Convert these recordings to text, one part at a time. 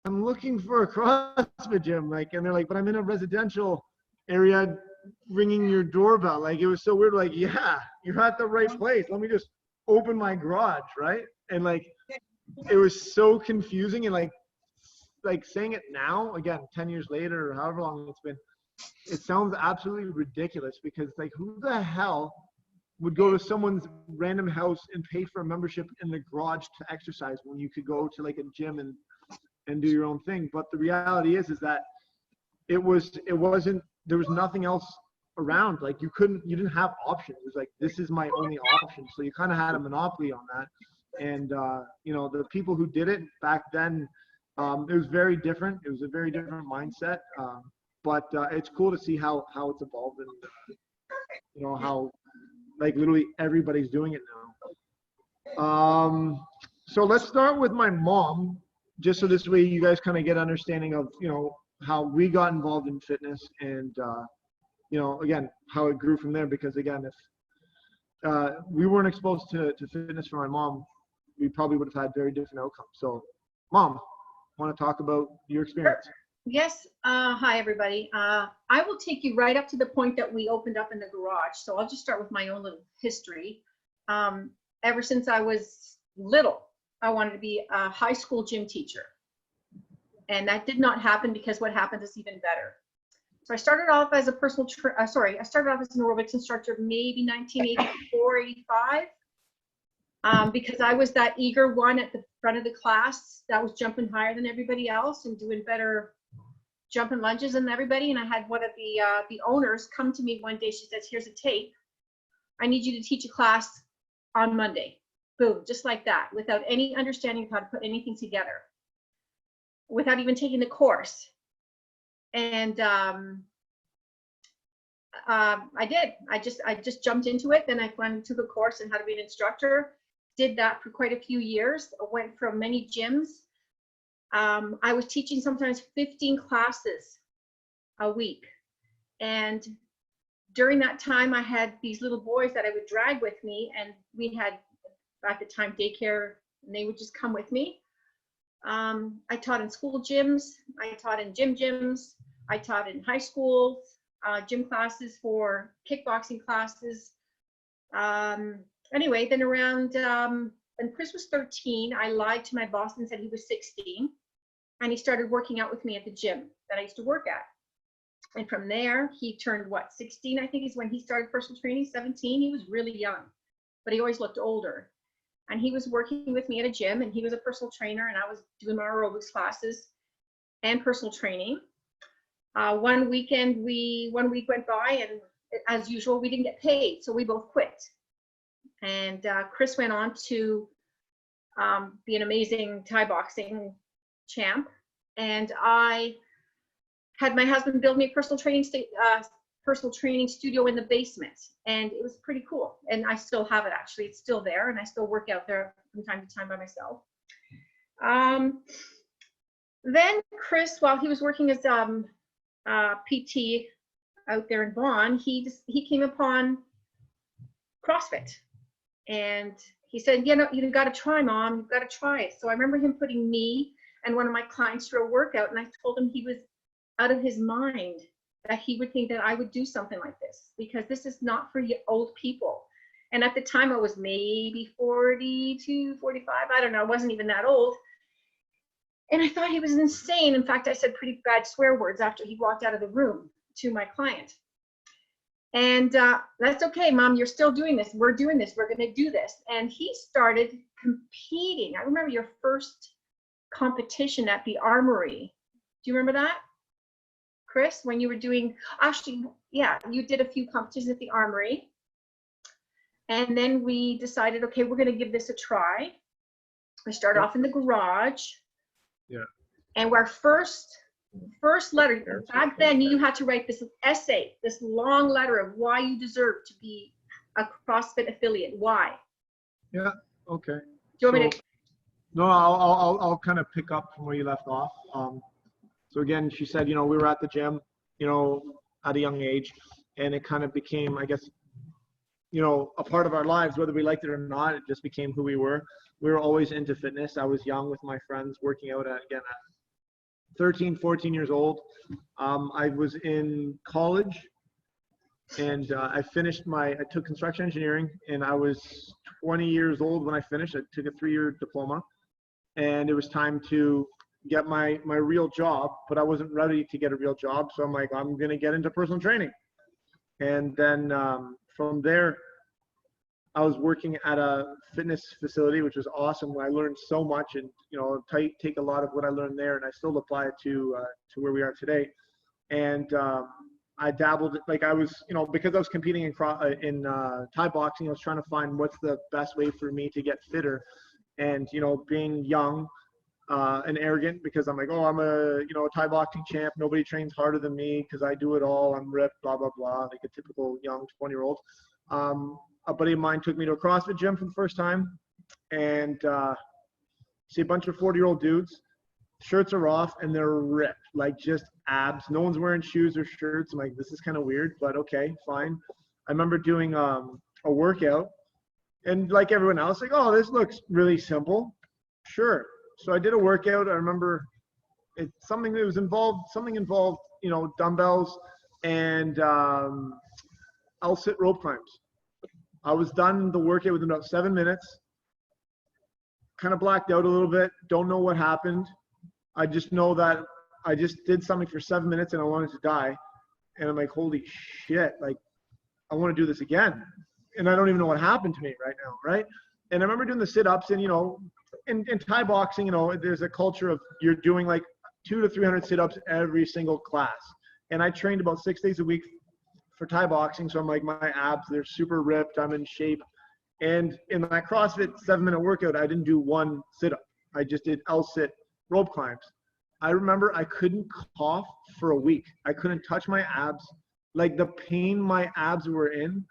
I'm looking for a CrossFit gym. Like, and they're like, but I'm in a residential area, ringing your doorbell. Like, it was so weird. Like, yeah, you're at the right place. Let me just open my garage, right? And like, it was so confusing. And like saying it now, again, 10 years later, or however long it's been, it sounds absolutely ridiculous, because like, who the hell would go to someone's random house and pay for a membership in the garage to exercise when you could go to like a gym and do your own thing? But the reality is that it wasn't, there was nothing else around. Like, you didn't have options. It was like, this is my only option. So you kind of had a monopoly on that. And you know, the people who did it back then, it was very different. It was a very different mindset. But it's cool to see how it's evolved, and you know, how like literally everybody's doing it now. So let's start with my mom, just so this way you guys kind of get understanding of, you know, how we got involved in fitness, and you know, again, how it grew from there. Because again, if we weren't exposed to fitness from my mom, we probably would have had very different outcomes. So Mom, want to talk about your experience? Yes. Hi, everybody. I will take you right up to the point that we opened up in the garage. So I'll just start with my own little history. Ever since I was little, I wanted to be a high school gym teacher. And that did not happen, because what happened is even better. So I started off as a I started off as an aerobics instructor, maybe 1984, 85. Because I was that eager one at the front of the class that was jumping higher than everybody else and doing better jumping lunges than everybody. And I had one of the owners come to me one day. She says, "Here's a tape. I need you to teach a class on Monday." Boom, just like that, without any understanding of how to put anything together, without even taking the course. And I did. I just jumped into it. Then I finally took a course on how to be an instructor. Did that for quite a few years. I went from many gyms. I was teaching sometimes 15 classes a week. And during that time, I had these little boys that I would drag with me, and we had, at the time, daycare, and they would just come with me. I taught in school gyms. I taught in gyms. I taught in high schools, gym classes for kickboxing classes. Anyway, then around, when Chris was 13, I lied to my boss and said he was 16. And he started working out with me at the gym that I used to work at. And from there, he turned, what, 16, I think is when he started personal training, 17. He was really young, but he always looked older. And he was working with me at a gym, and he was a personal trainer, and I was doing my aerobics classes and personal training. One week went by, and as usual, we didn't get paid, so we both quit. And Chris went on to be an amazing Thai boxing champ, and I had my husband build me a personal training studio in the basement, and it was pretty cool. And I still have it, actually. It's still there, and I still work out there from time to time by myself. Then Chris, while he was working as PT out there in Vaughan, he came upon CrossFit, and he said, "You know, you got to try, Mom. You've got to try it." So I remember him putting me and one of my clients through a workout, and I told him he was out of his mind that he would think that I would do something like this, because this is not for old people. And at the time I was maybe 42, 45, I don't know, I wasn't even that old. And I thought he was insane. In fact, I said pretty bad swear words after he walked out of the room to my client. And that's okay, Mom, you're still doing this. We're doing this. We're going to do this. And he started competing. I remember your first competition at the Armory. Do you remember that, Chris, when you were doing, actually, yeah, you did a few competitions at the Armory. And then we decided, okay, we're going to give this a try. We started off in the garage. Yeah. And our first letter, back then you had to write this essay, this long letter of why you deserve to be a CrossFit affiliate. Why? Yeah. Okay. Do you want me to? No, I'll kind of pick up from where you left off. So again, she said, you know, we were at the gym, you know, at a young age, and it kind of became, I guess, you know, a part of our lives, whether we liked it or not. It just became who we were. We were always into fitness. I was young with my friends working out at 13, 14 years old. I was in college, and I took construction engineering, and I was 20 years old when I finished. I took a 3-year diploma, and it was time to get my real job, but I wasn't ready to get a real job. So I'm like, I'm going to get into personal training. And then from there, I was working at a fitness facility, which was awesome. I learned so much, and take a lot of what I learned there, and I still apply it to where we are today. And I dabbled, like I was, because I was competing in Thai boxing, I was trying to find what's the best way for me to get fitter. And being young and arrogant, because I'm like, oh, I'm a Thai boxing champ. Nobody trains harder than me because I do it all. I'm ripped, blah blah blah, like a typical young 20-year-old. A buddy of mine took me to a CrossFit gym for the first time, and see a bunch of 40-year-old dudes. Shirts are off and they're ripped, like just abs. No one's wearing shoes or shirts. I'm like, this is kind of weird, but okay, fine. I remember doing a workout, and like everyone else, like, oh, this looks really simple. Sure. So I did a workout. I remember something involved, dumbbells and I'll sit rope climbs. I was done the workout within about 7 minutes. Kind of blacked out a little bit. Don't know what happened. I just know that I just did something for 7 minutes and I wanted to die. And I'm like, holy shit, like I want to do this again. And I don't even know what happened to me right now, right? And I remember doing the sit-ups, and in Thai boxing, there's a culture of you're doing like 200 to 300 sit-ups every single class. And I trained about 6 days a week for Thai boxing, so I'm like, my abs, they're super ripped, I'm in shape. And in my CrossFit 7-minute workout, I didn't do one sit-up. I just did L-sit rope climbs. I remember I couldn't cough for a week. I couldn't touch my abs. Like the pain my abs were in,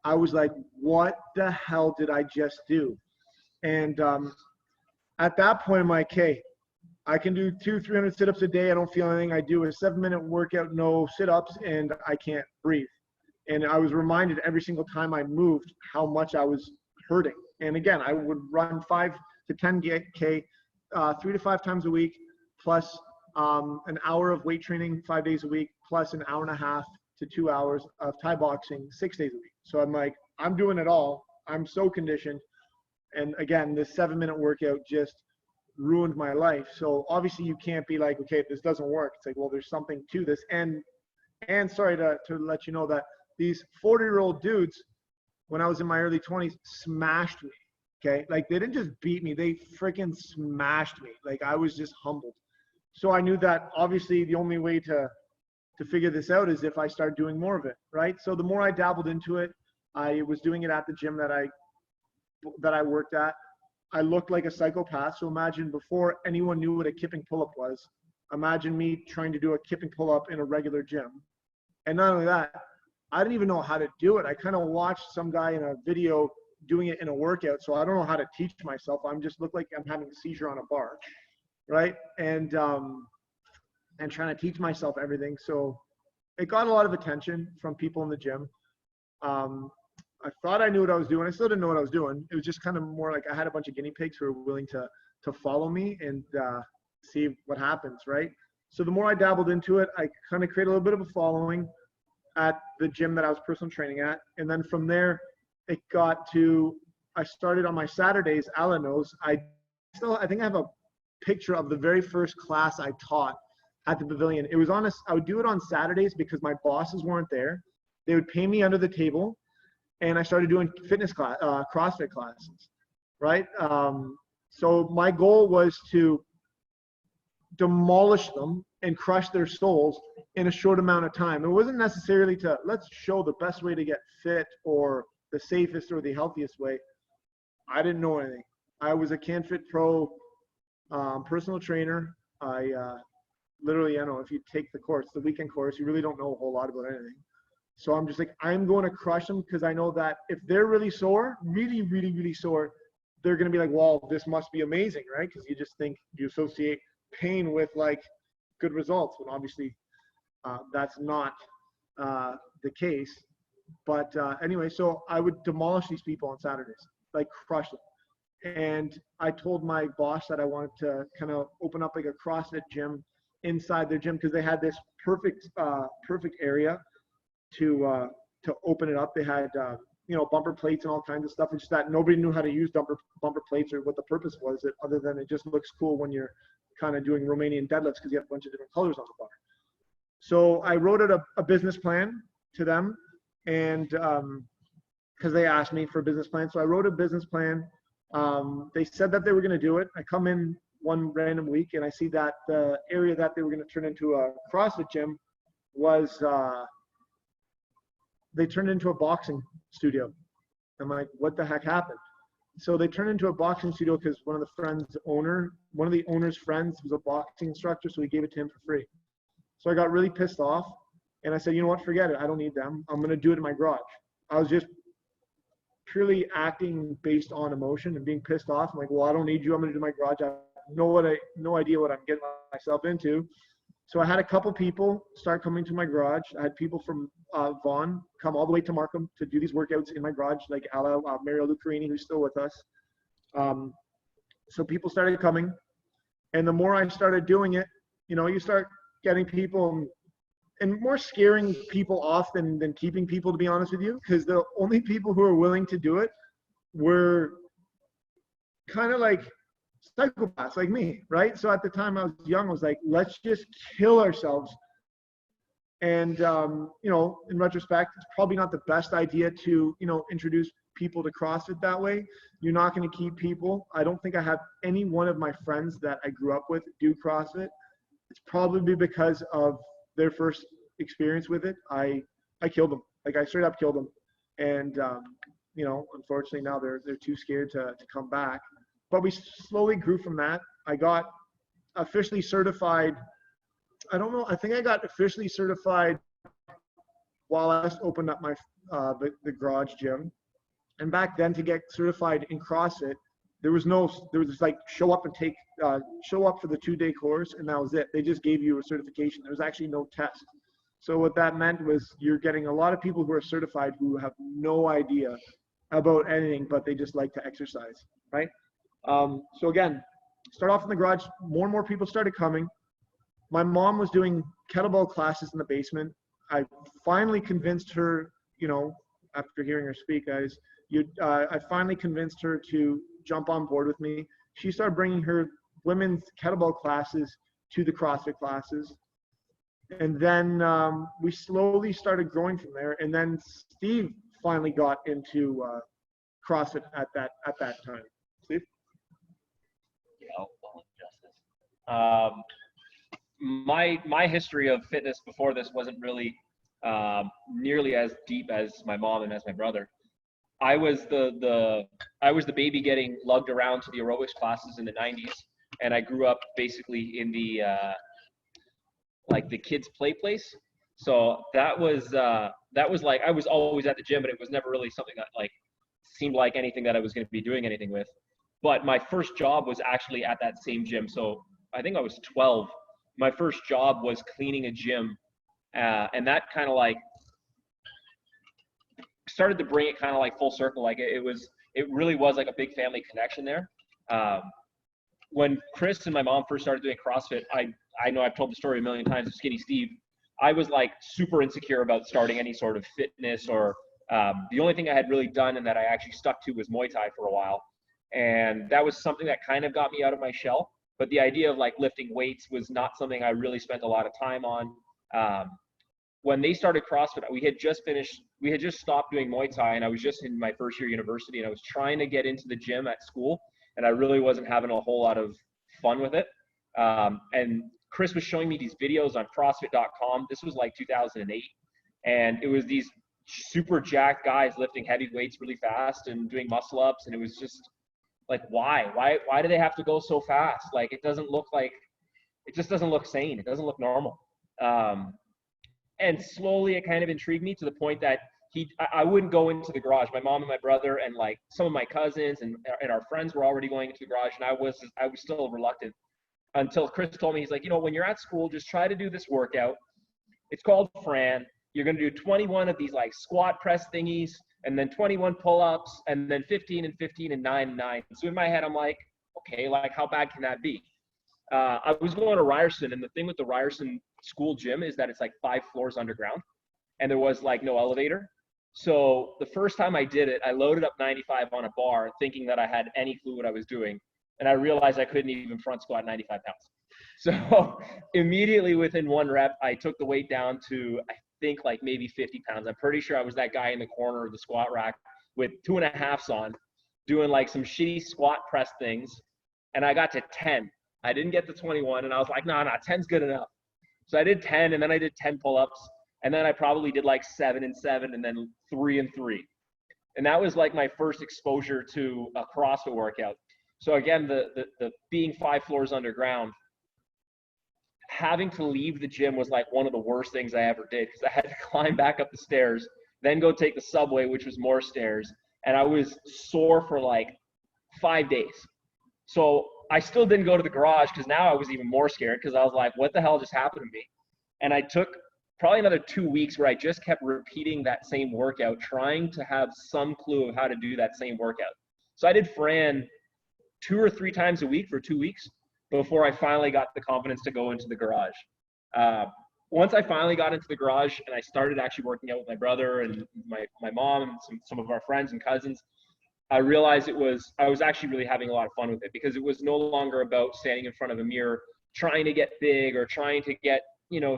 I was like, what the hell did I just do? And at that point, I'm like, hey, I can do 200-300 sit-ups a day. I don't feel anything. I do a 7-minute workout, no sit-ups, and I can't breathe. And I was reminded every single time I moved how much I was hurting. And again, I would run 5 to 10K 3 to 5 times a week, plus an hour of weight training 5 days a week, plus an hour and a half to 2 hours of Thai boxing 6 days a week. So I'm like, I'm doing it all. I'm so conditioned. And again, this 7-minute workout just ruined my life. So obviously you can't be like, okay, this doesn't work. It's like, well, there's something to this. And sorry to let you know that these 40-year-old dudes, when I was in my early 20s, smashed me. Okay. Like they didn't just beat me. They freaking smashed me. Like I was just humbled. So I knew that obviously the only way to figure this out is if I start doing more of it. Right. So the more I dabbled into it, I was doing it at the gym that I worked at. I looked like a psychopath. So imagine before anyone knew what a kipping pull-up was, imagine me trying to do a kipping pull-up in a regular gym. And not only that, I didn't even know how to do it. I kind of watched some guy in a video doing it in a workout. So I don't know how to teach myself. I'm just look like I'm having a seizure on a bar. Right. And trying to teach myself everything. So it got a lot of attention from people in the gym. I thought I knew what I was doing. I still didn't know what I was doing. It was just kind of more like I had a bunch of guinea pigs who were willing to follow me and see what happens, right? So the more I dabbled into it, I kind of created a little bit of a following at the gym that I was personal training at. And then from there, it got to, I started on my Saturdays, Alan knows, I think I have a picture of the very first class I taught at the pavilion. It was I would do it on Saturdays because my bosses weren't there. They would pay me under the table. And I started doing fitness class, CrossFit classes, right? So my goal was to demolish them and crush their souls in a short amount of time. It wasn't necessarily to let's show the best way to get fit or the safest or the healthiest way. I didn't know anything. I was a CanFit Pro personal trainer. I literally, if you take the course, the weekend course, you really don't know a whole lot about anything. So I'm just like, I'm going to crush them because I know that if they're really sore, really, really, really sore, they're going to be like, well, this must be amazing, right? Because you just think you associate pain with like good results. But obviously that's not the case. But anyway, so I would demolish these people on Saturdays, like crush them. And I told my boss that I wanted to kind of open up like a CrossFit gym inside their gym because they had this perfect area to open it up. They had bumper plates and all kinds of stuff. It's just that nobody knew how to use bumper plates or what the purpose was, other than it just looks cool when you're kind of doing Romanian deadlifts because you have a bunch of different colors on the bar. So I wrote out a business plan to them, and because they asked me for a business plan, so I wrote a business plan. They said that they were going to do it. I come in one random week and I see that the area that they were going to turn into a CrossFit gym was they turned into a boxing studio. I'm like, what the heck happened? So they turned into a boxing studio because one of the owner's friends was a boxing instructor, so he gave it to him for free. So I got really pissed off and I said, you know what, forget it. I don't need them. I'm going to do it in my garage. I was just purely acting based on emotion and being pissed off. I'm like, well, I don't need you. I'm going to do my garage. I have no idea what I'm getting myself into. So I had a couple people start coming to my garage. I had people from Vaughan come all the way to Markham to do these workouts in my garage, like Mario Lucarini, who's still with us. So people started coming. And the more I started doing it, you start getting people and more scaring people off than keeping people, to be honest with you, because the only people who are willing to do it were kind of like psychopaths like me, right? So at the time I was young, I was like, let's just kill ourselves. And, in retrospect, it's probably not the best idea to, introduce people to CrossFit that way. You're not going to keep people. I don't think I have any one of my friends that I grew up with do CrossFit. It's probably because of their first experience with it. I killed them. Like, I straight up killed them. And, unfortunately now they're too scared to come back. But we slowly grew from that. I got officially certified. I don't know. I think I got officially certified while I just opened up my the garage gym. And back then, to get certified in CrossFit, there was just like show up for the 2-day course, and that was it. They just gave you a certification. There was actually no test. So what that meant was you're getting a lot of people who are certified who have no idea about anything, but they just like to exercise, right? So again, start off in the garage. More and more people started coming. My mom was doing kettlebell classes in the basement. I finally convinced her, after hearing her speak, guys, I finally convinced her to jump on board with me. She started bringing her women's kettlebell classes to the CrossFit classes. And then we slowly started growing from there. And then Steve finally got into CrossFit at that time. Steve? My history of fitness before this wasn't really nearly as deep as my mom and as my brother. I was the baby getting lugged around to the aerobics classes in the 90s, and I grew up basically in the like the kids play place. So that was like, I was always at the gym, but it was never really something that like seemed like anything that I was going to be doing anything with. But my first job was actually at that same gym. So I think I was 12. My first job was cleaning a gym. And that kind of like started to bring it kind of like full circle. Like it really was like a big family connection there. When Chris and my mom first started doing CrossFit, I know I've told the story a million times of Skinny Steve. I was like super insecure about starting any sort of fitness, or the only thing I had really done and that I actually stuck to was Muay Thai for a while. And that was something that kind of got me out of my shell. But the idea of like lifting weights was not something I really spent a lot of time on. When they started CrossFit, we had just stopped doing Muay Thai, and I was just in my first year university, and I was trying to get into the gym at school, and I really wasn't having a whole lot of fun with it. And Chris was showing me these videos on CrossFit.com. This was like 2008, and it was these super jacked guys lifting heavy weights really fast and doing muscle ups, and it was just like, why do they have to go so fast? Like, it just doesn't look sane. It doesn't look normal. And slowly it kind of intrigued me to the point that I wouldn't go into the garage. My mom and my brother and like some of my cousins and our friends were already going into the garage, and I was still reluctant until Chris told me, he's like, when you're at school, just try to do this workout. It's called Fran. You're going to do 21 of these like squat press thingies, and then 21 pull-ups, and then 15 and 15 and 9 and 9. So in my head, I'm like, okay, like how bad can that be? I was going to Ryerson, and the thing with the Ryerson school gym is that it's like 5 floors underground, and there was like no elevator. So the first time I did it, I loaded up 95 on a bar thinking that I had any clue what I was doing. And I realized I couldn't even front squat 95 pounds. So immediately within 1 rep, I took the weight down to, I think, like maybe 50 pounds. I'm pretty sure I was that guy in the corner of the squat rack with 2.5s on, doing like some shitty squat press things. And I got to 10. I didn't get to 21. And I was like, no, 10's good enough. So I did 10, and then I did 10 pull-ups. And then I probably did like 7 and 7, and then 3 and 3. And that was like my first exposure to a CrossFit workout. So again, the being 5 floors underground, having to leave the gym was like one of the worst things I ever did, because I had to climb back up the stairs, then go take the subway, which was more stairs. And I was sore for like 5 days. So I still didn't go to the garage, because now I was even more scared, because I was like, what the hell just happened to me? And I took probably another 2 weeks where I just kept repeating that same workout, trying to have some clue of how to do that same workout. So I did Fran 2 or 3 times a week for 2 weeks before I finally got the confidence to go into the garage. Once I finally got into the garage and I started actually working out with my brother and my mom and some of our friends and cousins, I realized I was actually really having a lot of fun with it, because it was no longer about standing in front of a mirror trying to get big or trying to get,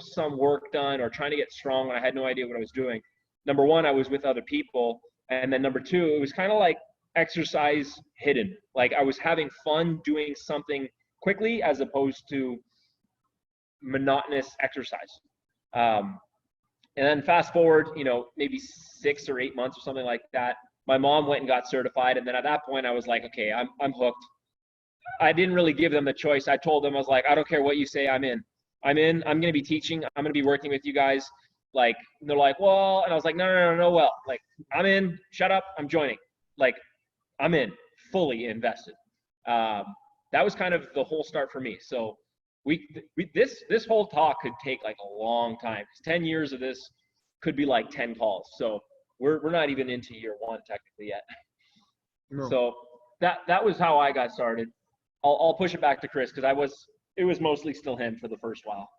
some work done or trying to get strong when I had no idea what I was doing. Number one, I was with other people. And then number two, it was kind of like exercise hidden. Like I was having fun doing something quickly as opposed to monotonous exercise. And then fast forward, maybe 6 or 8 months or something like that, my mom went and got certified. And then at that point I was like, okay, I'm hooked. I didn't really give them the choice. I told them, I was like, I don't care what you say, I'm in. I'm going to be teaching. I'm going to be working with you guys. Like, they're like, well, and I was like, no. Well, like, I'm in, shut up. I'm joining. Like, I'm in, fully invested. That was kind of the whole start for me. So this whole talk could take like a long time. 10 years of this could be like 10 calls. So we're not even into year 1 technically yet. No. So that was how I got started. I'll push it back to Chris, because it was mostly still him for the first while.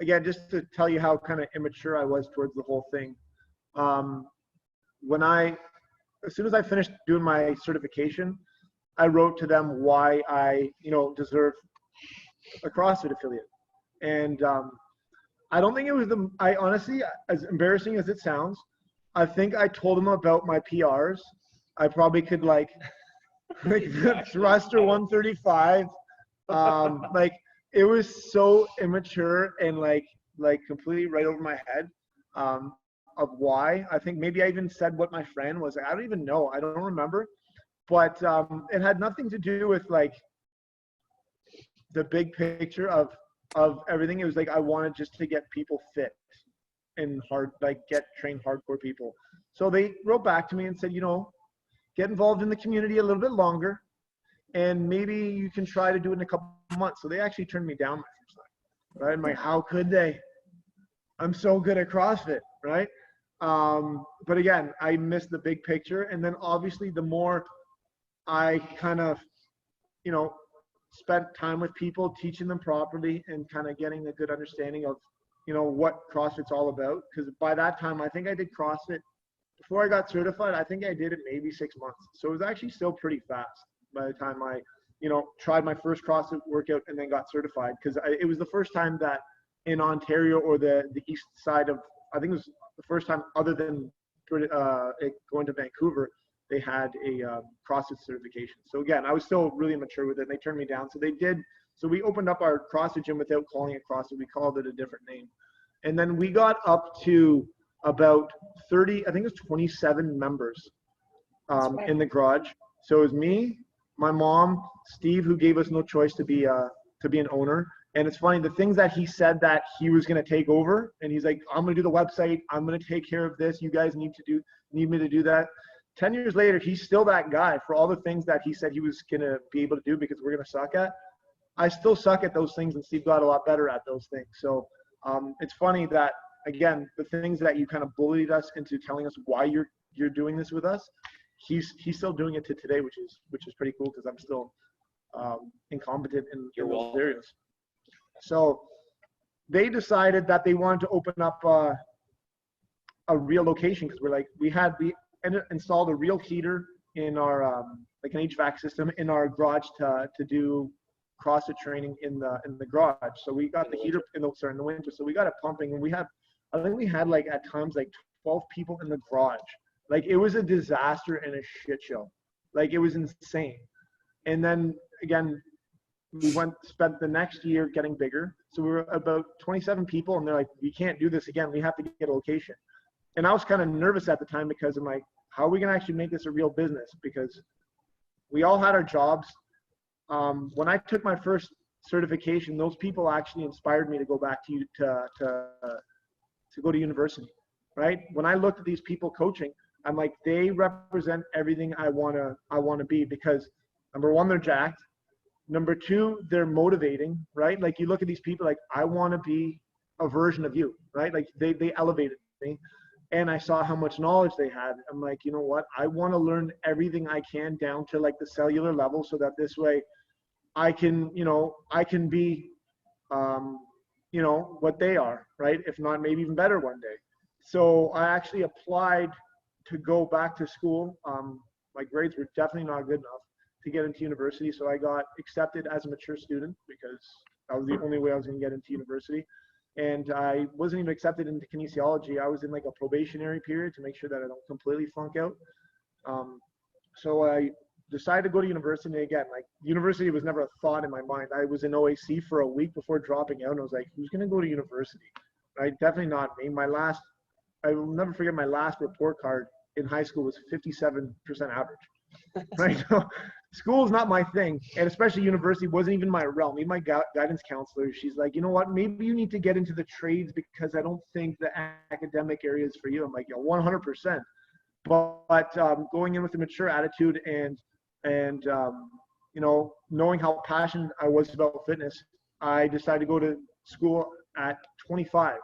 Again, just to tell you how kind of immature I was towards the whole thing. As soon as I finished doing my certification, I wrote to them why I, deserve a CrossFit affiliate. And I don't think it was I honestly, as embarrassing as it sounds, I think I told them about my PRs. I probably could like thruster 135. Like it was so immature and like completely right over my head of why. I think maybe I even said what my friend was. I don't even know. I don't remember. But it had nothing to do with like the big picture of everything. It was like I wanted just to get people fit and get trained hardcore people. So they wrote back to me and said, get involved in the community a little bit longer, and maybe you can try to do it in a couple months. So they actually turned me down my first time, right? I'm like, how could they? I'm so good at CrossFit, right? But again, I missed the big picture. And then obviously the more I kind of, spent time with people, teaching them properly and kind of getting a good understanding of, what CrossFit's all about. Because by that time, I think I did CrossFit before I got certified. I think I did it maybe 6 months. So it was actually still pretty fast by the time I, tried my first CrossFit workout and then got certified. Because it was the first time that in Ontario or the east side of, I think it was the first time other than going to Vancouver, they had a CrossFit certification. So again, I was still really immature with it, and they turned me down. So they did. So we opened up our CrossFit gym without calling it CrossFit. We called it a different name. And then we got up to about 30, I think it was 27 members in the garage. So it was me, my mom, Steve, who gave us no choice to be an owner. And it's funny, the things that he said that he was going to take over, and he's like, I'm going to do the website. I'm going to take care of this. You guys need me to do that. 10 years later, he's still that guy for all the things that he said he was going to be able to do because we're going to suck at. I still suck at those things, and Steve got a lot better at those things. So it's funny that, again, the things that you kind of bullied us into telling us why you're doing this with us, he's still doing it to today, which is pretty cool, because I'm still incompetent in You're those welcome. areas. So they decided that they wanted to open up a real location, because we installed a real heater in our like an HVAC system in our garage to do CrossFit training in the garage. So we got the heater in the winter. So we got it pumping, and I think we had like at times like 12 people in the garage. Like it was a disaster and a shit show. Like it was insane. And then again, we spent the next year getting bigger. So we were about 27 people, and they're like, we can't do this again. We have to get a location. And I was kind of nervous at the time, because I'm like, how are we going to actually make this a real business? Because we all had our jobs. When I took my first certification, those people actually inspired me to go back to go to university, right? When I looked at these people coaching, I'm like, they represent everything I want to be, because number one, they're jacked. Number two, they're motivating, right? Like you look at these people, like, I want to be a version of you, right? Like they elevated me, and I saw how much knowledge they had. I'm like, you know what? I want to learn everything I can down to like the cellular level, so that this way I can be, what they are, right? If not, maybe even better one day. So I actually applied to go back to school. My grades were definitely not good enough to get into university. So I got accepted as a mature student, because that was the only way I was going to get into university. And I wasn't even accepted into kinesiology. I was in like a probationary period to make sure that I don't completely flunk out. So I decided to go to university. And again, like university was never a thought in my mind. I was in OAC for a week before dropping out, and I was like, who's going to go to university? Right? Definitely not me. I will never forget my last report card in high school was 57% average. Right? So school is not my thing, and especially university wasn't even my realm. Even my guidance counselor, she's like, you know what, maybe you need to get into the trades, because I don't think the academic area is for you. I'm like, 100%. But going in with a mature attitude and knowing how passionate I was about fitness, I decided to go to school at 25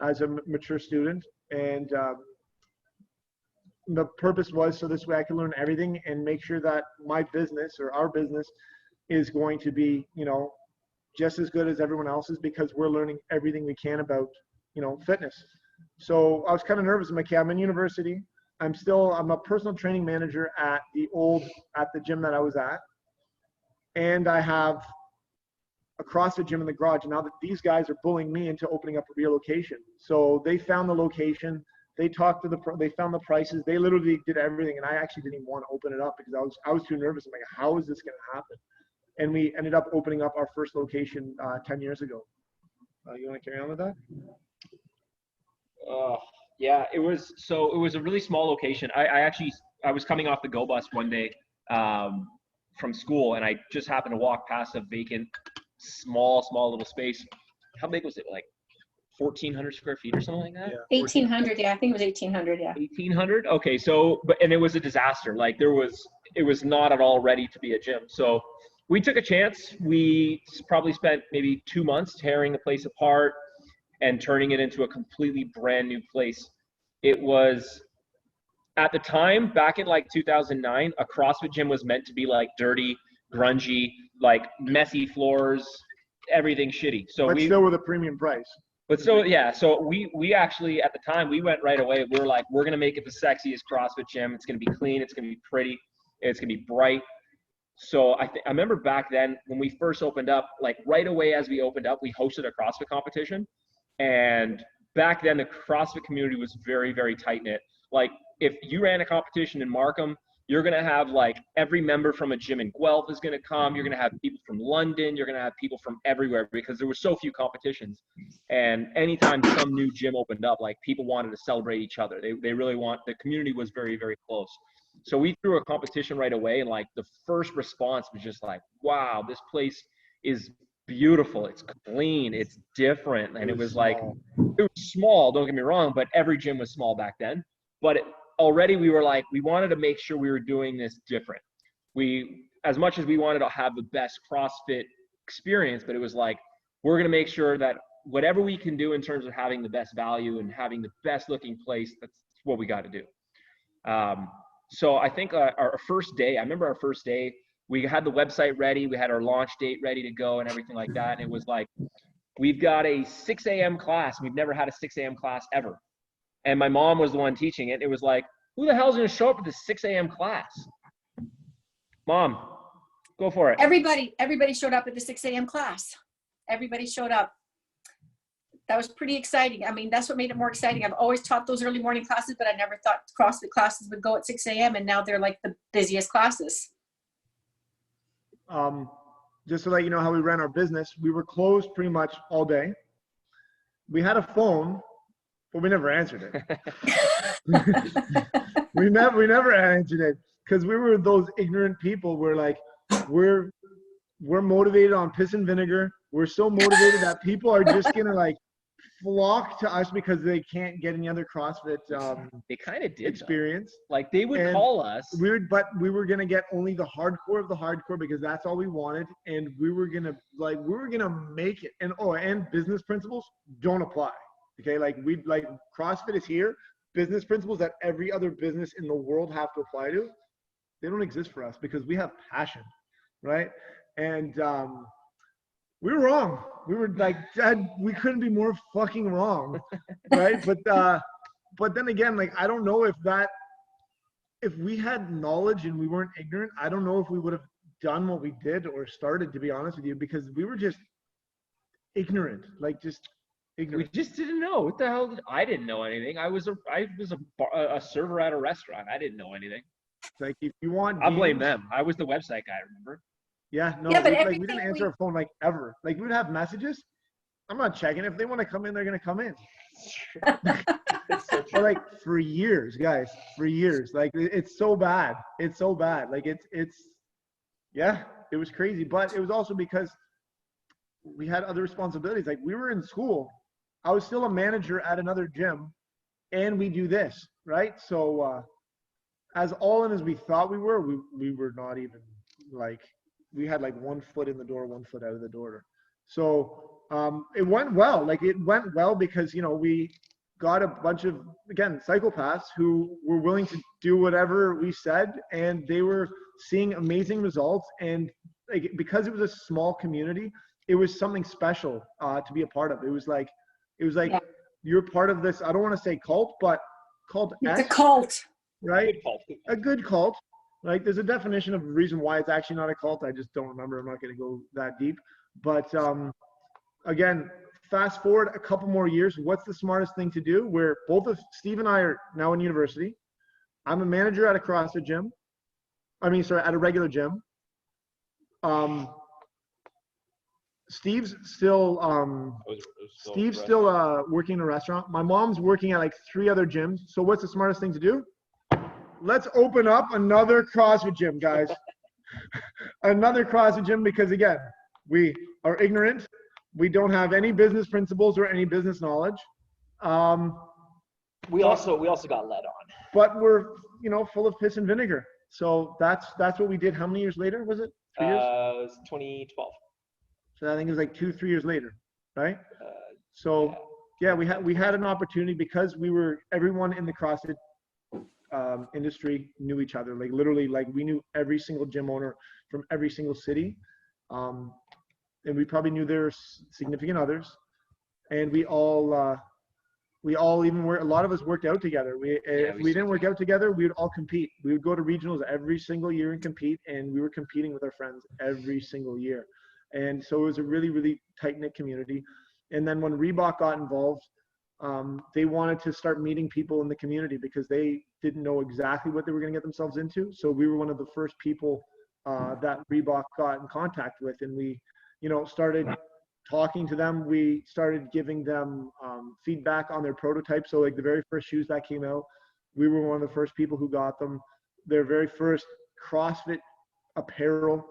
as a mature student. And the purpose was so this way I can learn everything and make sure that my business or our business is going to be, just as good as everyone else's, because we're learning everything we can about, fitness. So I was kind of nervous. I'm like, I'm in university. I'm a personal training manager at the gym that I was at. And I have a CrossFit gym in the garage. And now that these guys are bullying me into opening up a real location. So they found the location. They talked to they found the prices. They literally did everything. And I actually didn't even want to open it up, because I was too nervous. I'm like, how is this going to happen? And we ended up opening up our first location 10 years ago. You want to carry on with that? Yeah, it was a really small location. I was coming off the go bus one day from school, and I just happened to walk past a vacant, small little space. How big was it? Like 1,400 square feet or something like that? Yeah, 1,800, yeah, I think it was 1,800, yeah. 1,800. Okay, and it was a disaster. Like it was not at all ready to be a gym. So we took a chance. We probably spent maybe 2 months tearing the place apart and turning it into a completely brand new place. It was, at the time, back in like 2009, a CrossFit gym was meant to be like dirty, grungy, like messy floors, everything shitty. But still with a premium price. But so, yeah, so we actually, at the time, we went right away. We were like, we're going to make it the sexiest CrossFit gym. It's going to be clean. It's going to be pretty. It's going to be bright. So I remember back then when we first opened up, like right away as we opened up, we hosted a CrossFit competition. And back then the CrossFit community was very, very tight knit. Like if you ran a competition in Markham, you're going to have like every member from a gym in Guelph is going to come. You're going to have people from London. You're going to have people from everywhere, because there were so few competitions. And anytime some new gym opened up, like people wanted to celebrate each other. The community was very, very close. So we threw a competition right away, and like the first response was just like, wow, this place is beautiful. It's clean. It's different. And it was like, it was small, don't get me wrong, but every gym was small back then. But already we were like, we wanted to make sure we were doing this different. As much as we wanted to have the best CrossFit experience, but it was like, we're going to make sure that whatever we can do in terms of having the best value and having the best looking place, that's what we got to do. So I think our first day, I remember our first day, we had the website ready, we had our launch date ready to go and everything like that. And it was like, we've got a 6 a.m. class. We've never had a 6 a.m. class ever. And my mom was the one teaching it. It was like, who the hell is going to show up at this 6 a.m. class? Mom, go for it. Everybody showed up at the 6 a.m. class. Everybody showed up. That was pretty exciting. I mean, that's what made it more exciting. I've always taught those early morning classes, but I never thought CrossFit classes would go at 6 a.m. and now they're like the busiest classes. Just to let you know how we ran our business, we were closed pretty much all day. We had a phone, but we never answered it. we never answered it because we were those ignorant people. We're like, we're motivated on piss and vinegar. We're so motivated that people are just gonna like flock to us because they can't get any other CrossFit They kind of did experience. though. Like they would call us. But we were gonna get only the hardcore of the hardcore because that's all we wanted, and we were gonna make it. And business principles don't apply. Okay, like CrossFit is here. Business principles that every other business in the world have to apply to, they don't exist for us because we have passion, right? And we were wrong. We were like, Dad, we couldn't be more fucking wrong, right? But then again, like, I don't know if we had knowledge and we weren't ignorant, I don't know if we would have done what we did or started, to be honest with you, because we were just ignorant, like just ignorant. We just didn't know. What the hell? I didn't know anything. I was a server at a restaurant. I didn't know anything. Like, if you want, I blame them. I was the website guy, remember? Yeah, no, Yeah, but we didn't answer our phone like ever. Like, we would have messages. I'm not checking. If they want to come in, they're gonna come in. But like for years, guys, for years, like it's so bad. It's so bad. Like yeah, it was crazy. But it was also because we had other responsibilities. Like, we were in school. I was still a manager at another gym, and we do this, right? So as all in as we thought we were not even like. We had like 1 foot in the door, 1 foot out of the door. So it went well. Like, it went well because, we got a bunch of, again, psychopaths who were willing to do whatever we said, and they were seeing amazing results. And like, because it was a small community, it was something special to be a part of. It was like yeah. You're part of this, I don't want to say cult, but called It's a cult. Right? A good cult. Like, there's a definition of the reason why it's actually not a cult. I just don't remember. I'm not going to go that deep. But again, fast forward a couple more years. What's the smartest thing to do? Where both of Steve and I are now in university. I'm a manager at a CrossFit gym. At a regular gym. Steve's still working in a restaurant. My mom's working at like 3 other gyms. So what's the smartest thing to do? Let's open up another CrossFit gym, guys. Another CrossFit gym, because again, we are ignorant. We don't have any business principles or any business knowledge. We also got led on. But we're full of piss and vinegar. So that's what we did. How many years later was it? 3 years? It was 2012. So I think it was like 2-3 years later, right? Yeah, we had an opportunity because everyone in the CrossFit industry knew each other. Like, literally, like, we knew every single gym owner from every single city, and we probably knew their significant others, and we all even a lot of us worked out together. If we didn't work out together, we would all compete. We would go to regionals every single year and compete, and we were competing with our friends every single year. And so it was a really, really tight-knit community. And then when Reebok got involved, they wanted to start meeting people in the community because they didn't know exactly what they were going to get themselves into. So we were one of the first people that Reebok got in contact with, and we, started talking to them. We started giving them feedback on their prototype. So like the very first shoes that came out, we were one of the first people who got them. Their very first CrossFit apparel,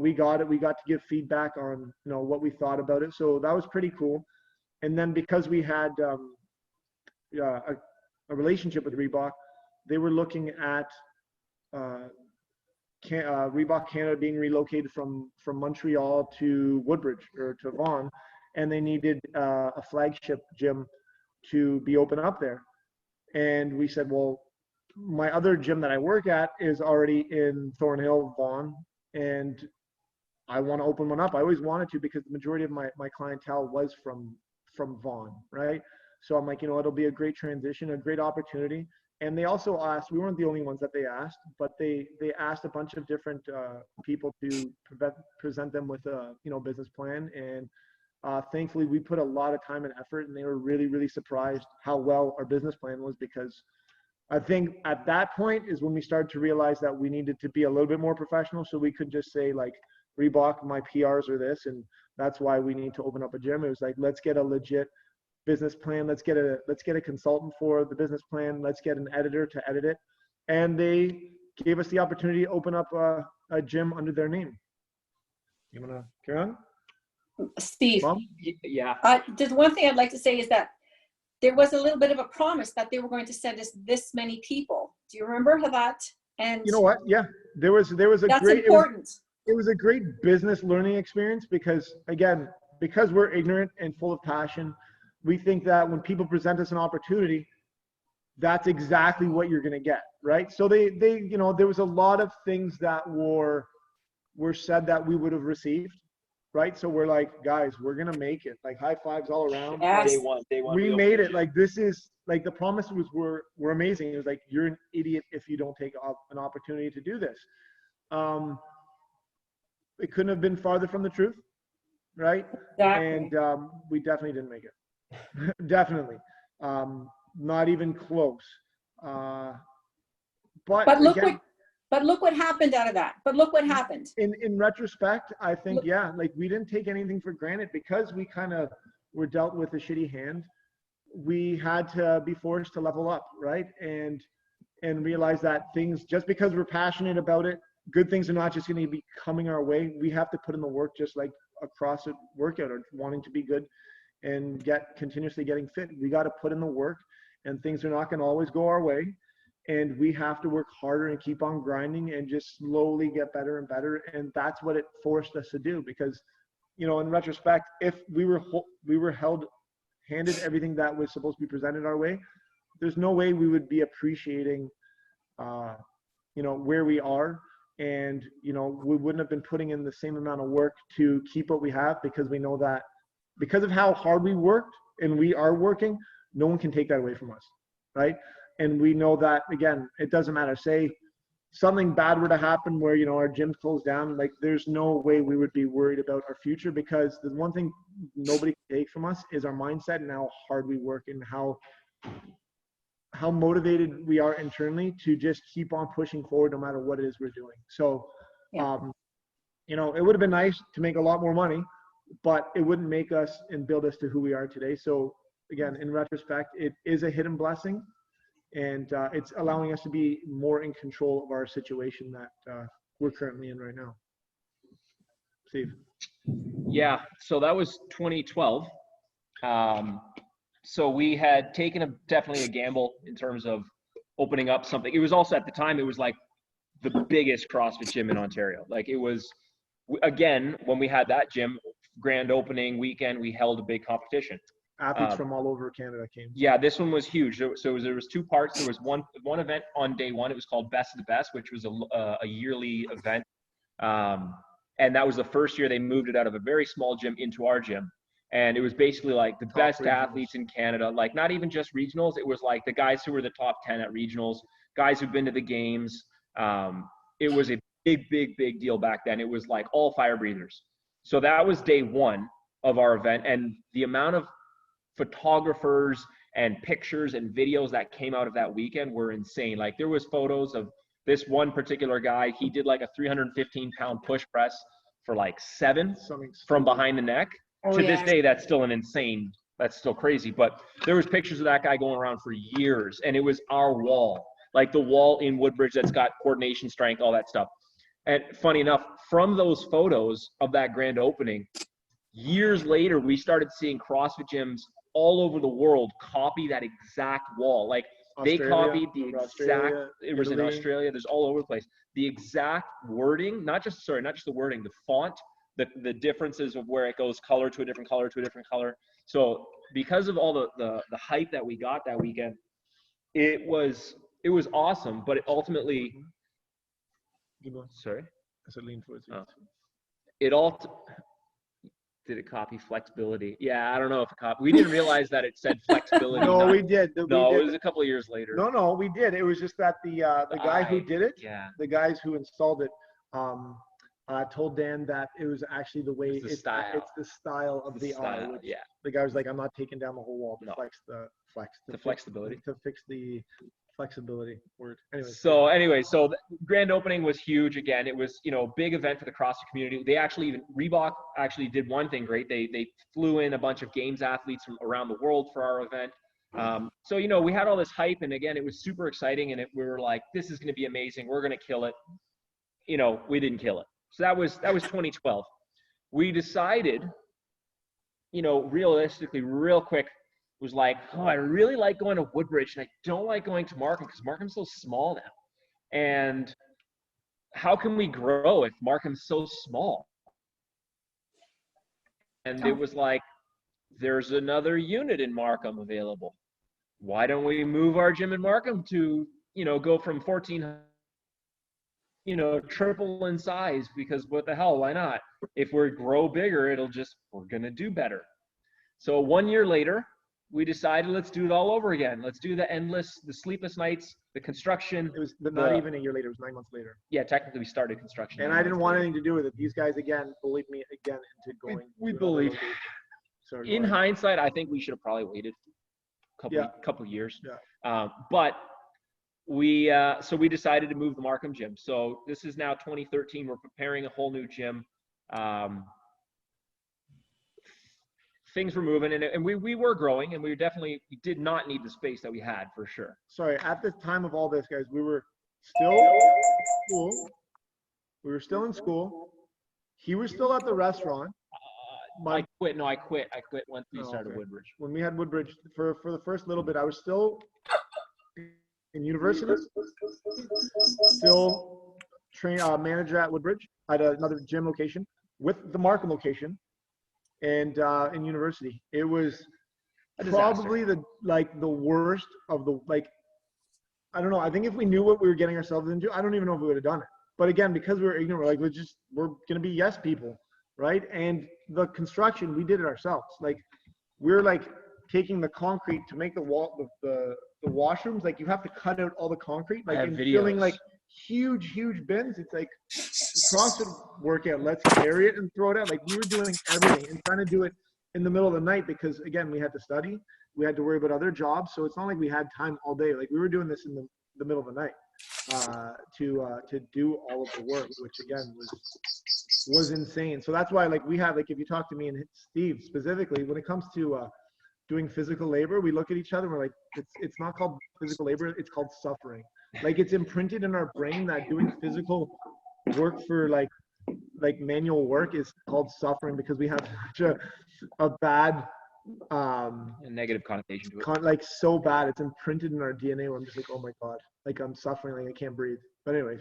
we got it. We got to give feedback on, what we thought about it. So that was pretty cool. And then because we had a relationship with Reebok, they were looking at Reebok Canada being relocated from Montreal to Woodbridge or to Vaughan, and they needed a flagship gym to be open up there. And we said, well, my other gym that I work at is already in Thornhill, Vaughan, and I want to open one up. I always wanted to because the majority of my clientele was from Vaughan, right? So I'm like, it'll be a great transition, a great opportunity. And they also asked, we weren't the only ones that they asked, but they asked a bunch of different people to present them with a business plan. And thankfully, we put a lot of time and effort, and they were really, really surprised how well our business plan was, because I think at that point is when we started to realize that we needed to be a little bit more professional. So we could just say like, Reebok, my PRs are this, and that's why we need to open up a gym. It was like, let's get a legit business plan. Let's get a consultant for the business plan. Let's get an editor to edit it. And they gave us the opportunity to open up a gym under their name. You want to carry on? Steve, Mom? Yeah. just one thing I'd like to say is that there was a little bit of a promise that they were going to send us this many people. Do you remember that? And You know what? Yeah, there was a that's great. important. It was a great business learning experience because, again, because we're ignorant and full of passion, we think that when people present us an opportunity, that's exactly what you're going to get, right? So they there was a lot of things that were said that we would have received, right? So we're like, guys, we're going to make it. Like, high fives all around. Yes. Day one. We made it. Like, this is like, the promises were amazing. It was like, you're an idiot if you don't take up an opportunity to do this. It couldn't have been farther from the truth, right? Exactly. And we definitely didn't make it. Definitely. Not even close. But look again, what happened out of that. But look what happened. in retrospect, I think, yeah, like, we didn't take anything for granted because we kind of were dealt with a shitty hand. We had to be forced to level up, right? And realize that things, just because we're passionate about it, good things are not just going to be coming our way. We have to put in the work, just like a CrossFit workout or wanting to be good and continuously getting fit. We got to put in the work, and things are not going to always go our way. And we have to work harder and keep on grinding and just slowly get better and better. And that's what it forced us to do, because, in retrospect, if we were handed everything that was supposed to be presented our way, there's no way we would be appreciating, where we are. And, we wouldn't have been putting in the same amount of work to keep what we have, because we know that because of how hard we worked and we are working, no one can take that away from us, right? And we know that, again, it doesn't matter. Say something bad were to happen where, our gym closed down, like, there's no way we would be worried about our future, because the one thing nobody can take from us is our mindset and how hard we work and how motivated we are internally to just keep on pushing forward no matter what it is we're doing. So, Yeah. it would have been nice to make a lot more money, but it wouldn't make us and build us to who we are today. So again, in retrospect, it is a hidden blessing, and it's allowing us to be more in control of our situation that we're currently in right now. Steve. Yeah. So that was 2012. So we had taken definitely a gamble in terms of opening up something. It was also, at the time, it was like the biggest CrossFit gym in Ontario. Like, it was, again, when we had that gym, grand opening weekend, we held a big competition. Athletes from all over Canada came. Yeah, this one was huge. So there was two parts. There was one event on day one. It was called Best of the Best, which was a yearly event. And that was the first year they moved it out of a very small gym into our gym. And it was basically like the best athletes in Canada, like, not even just regionals. It was like the guys who were the top 10 at regionals, guys who've been to the games. It was a big, big, big deal back then. It was like all fire breathers. So that was day one of our event. And the amount of photographers and pictures and videos that came out of that weekend were insane. Like, there was photos of this one particular guy. He did like a 315-pound push press for like 7 from behind the neck. Oh, To yeah. this day, that's still crazy. But there was pictures of that guy going around for years, and it was our wall, like the wall in Woodbridge that's got coordination, strength, all that stuff. And funny enough, from those photos of that grand opening, years later, we started seeing CrossFit gyms all over the world copy that exact wall. Like, they copied the exact, it was in Australia, there's all over the place, the exact wording, not just the wording, the font, the differences of where it goes color to a different color to a different color. So because of all the hype that we got that weekend, it was it was awesome, but it ultimately, Keep going. sorry, I said lean towards you. Oh. it all, did it copy flexibility? Yeah, I don't know if it copied. We didn't realize that it said flexibility. No, not- we did. No, we it did. was a couple of years later. No, we did. It was just that the guy who I- did it, Yeah. the guys who installed it, told Dan that it was actually the way It's the style. it's the style of the eye. style, Which yeah. the guy was like, I'm not taking down the whole wall to No. flex The fix- flexibility. to fix the flexibility word. Anyways, So anyway, so the grand opening was huge. Again, it was, you know, big event for the CrossFit community. They actually, even Reebok actually did one thing great. They flew in a bunch of games athletes from around the world for our event. So, you know, we had all this hype, and again, it was super exciting, and we were like, this is going to be amazing. We're going to kill it. You know, we didn't kill it. So that was 2012. We decided, you know, realistically, real quick, was like, oh, I really like going to Woodbridge, and I don't like going to Markham because Markham's so small now. And how can we grow if Markham's so small? And it was like, there's another unit in Markham available. Why don't we move our gym in Markham to, you know, go from 14, you know, triple in size? Because what the hell, why not? If we grow bigger, we're going to do better. So 1 year later, we decided, let's do it all over again. Let's do the sleepless nights, the construction. it was not even a year later. It was 9 months later. Yeah, technically we started construction. And 9 I didn't months want later. anything to do with it. These guys again bullied me again into going. we to another believe. location. Sorry, In go ahead. hindsight, I think we should have probably waited a couple years. Yeah. But so we decided to move the Markham gym. So this is now 2013. We're preparing a whole new gym. Things were moving, and we were growing, and we did not need the space that we had, for sure. Sorry, at the time of all this, guys, we were still in school. We were still in school. He was still at the restaurant. I quit. No, I quit once we Oh, started okay. Woodbridge. When we had Woodbridge, for the first little bit, I was still in university, still manager at Woodbridge. I had another gym location with the Markham location, and in university. It was A disaster. probably the worst of the, I don't know. I think if we knew what we were getting ourselves into, I don't even know if we would have done it. But again, because we were ignorant, we're gonna be yes people, right? And the construction, we did it ourselves. We're taking the concrete to make the wall, the washrooms. You have to cut out all the concrete, I have and filling videos. huge bins. It's like CrossFit workout. Let's carry it and throw it out. We were doing everything and trying to do it in the middle of the night because again, we had to study. We had to worry about other jobs. So it's not like we had time all day. We were doing this in the middle of the night to do all of the work, which again was insane. So that's why we have, if you talk to me and Steve specifically, when it comes to doing physical labor, we look at each other and we're like, it's not called physical labor, it's called suffering. It's imprinted in our brain that doing physical work for manual work is called suffering because we have such a bad A negative connotation to it. so bad. It's imprinted in our DNA where I'm just oh my God, I'm suffering, I can't breathe. But anyways,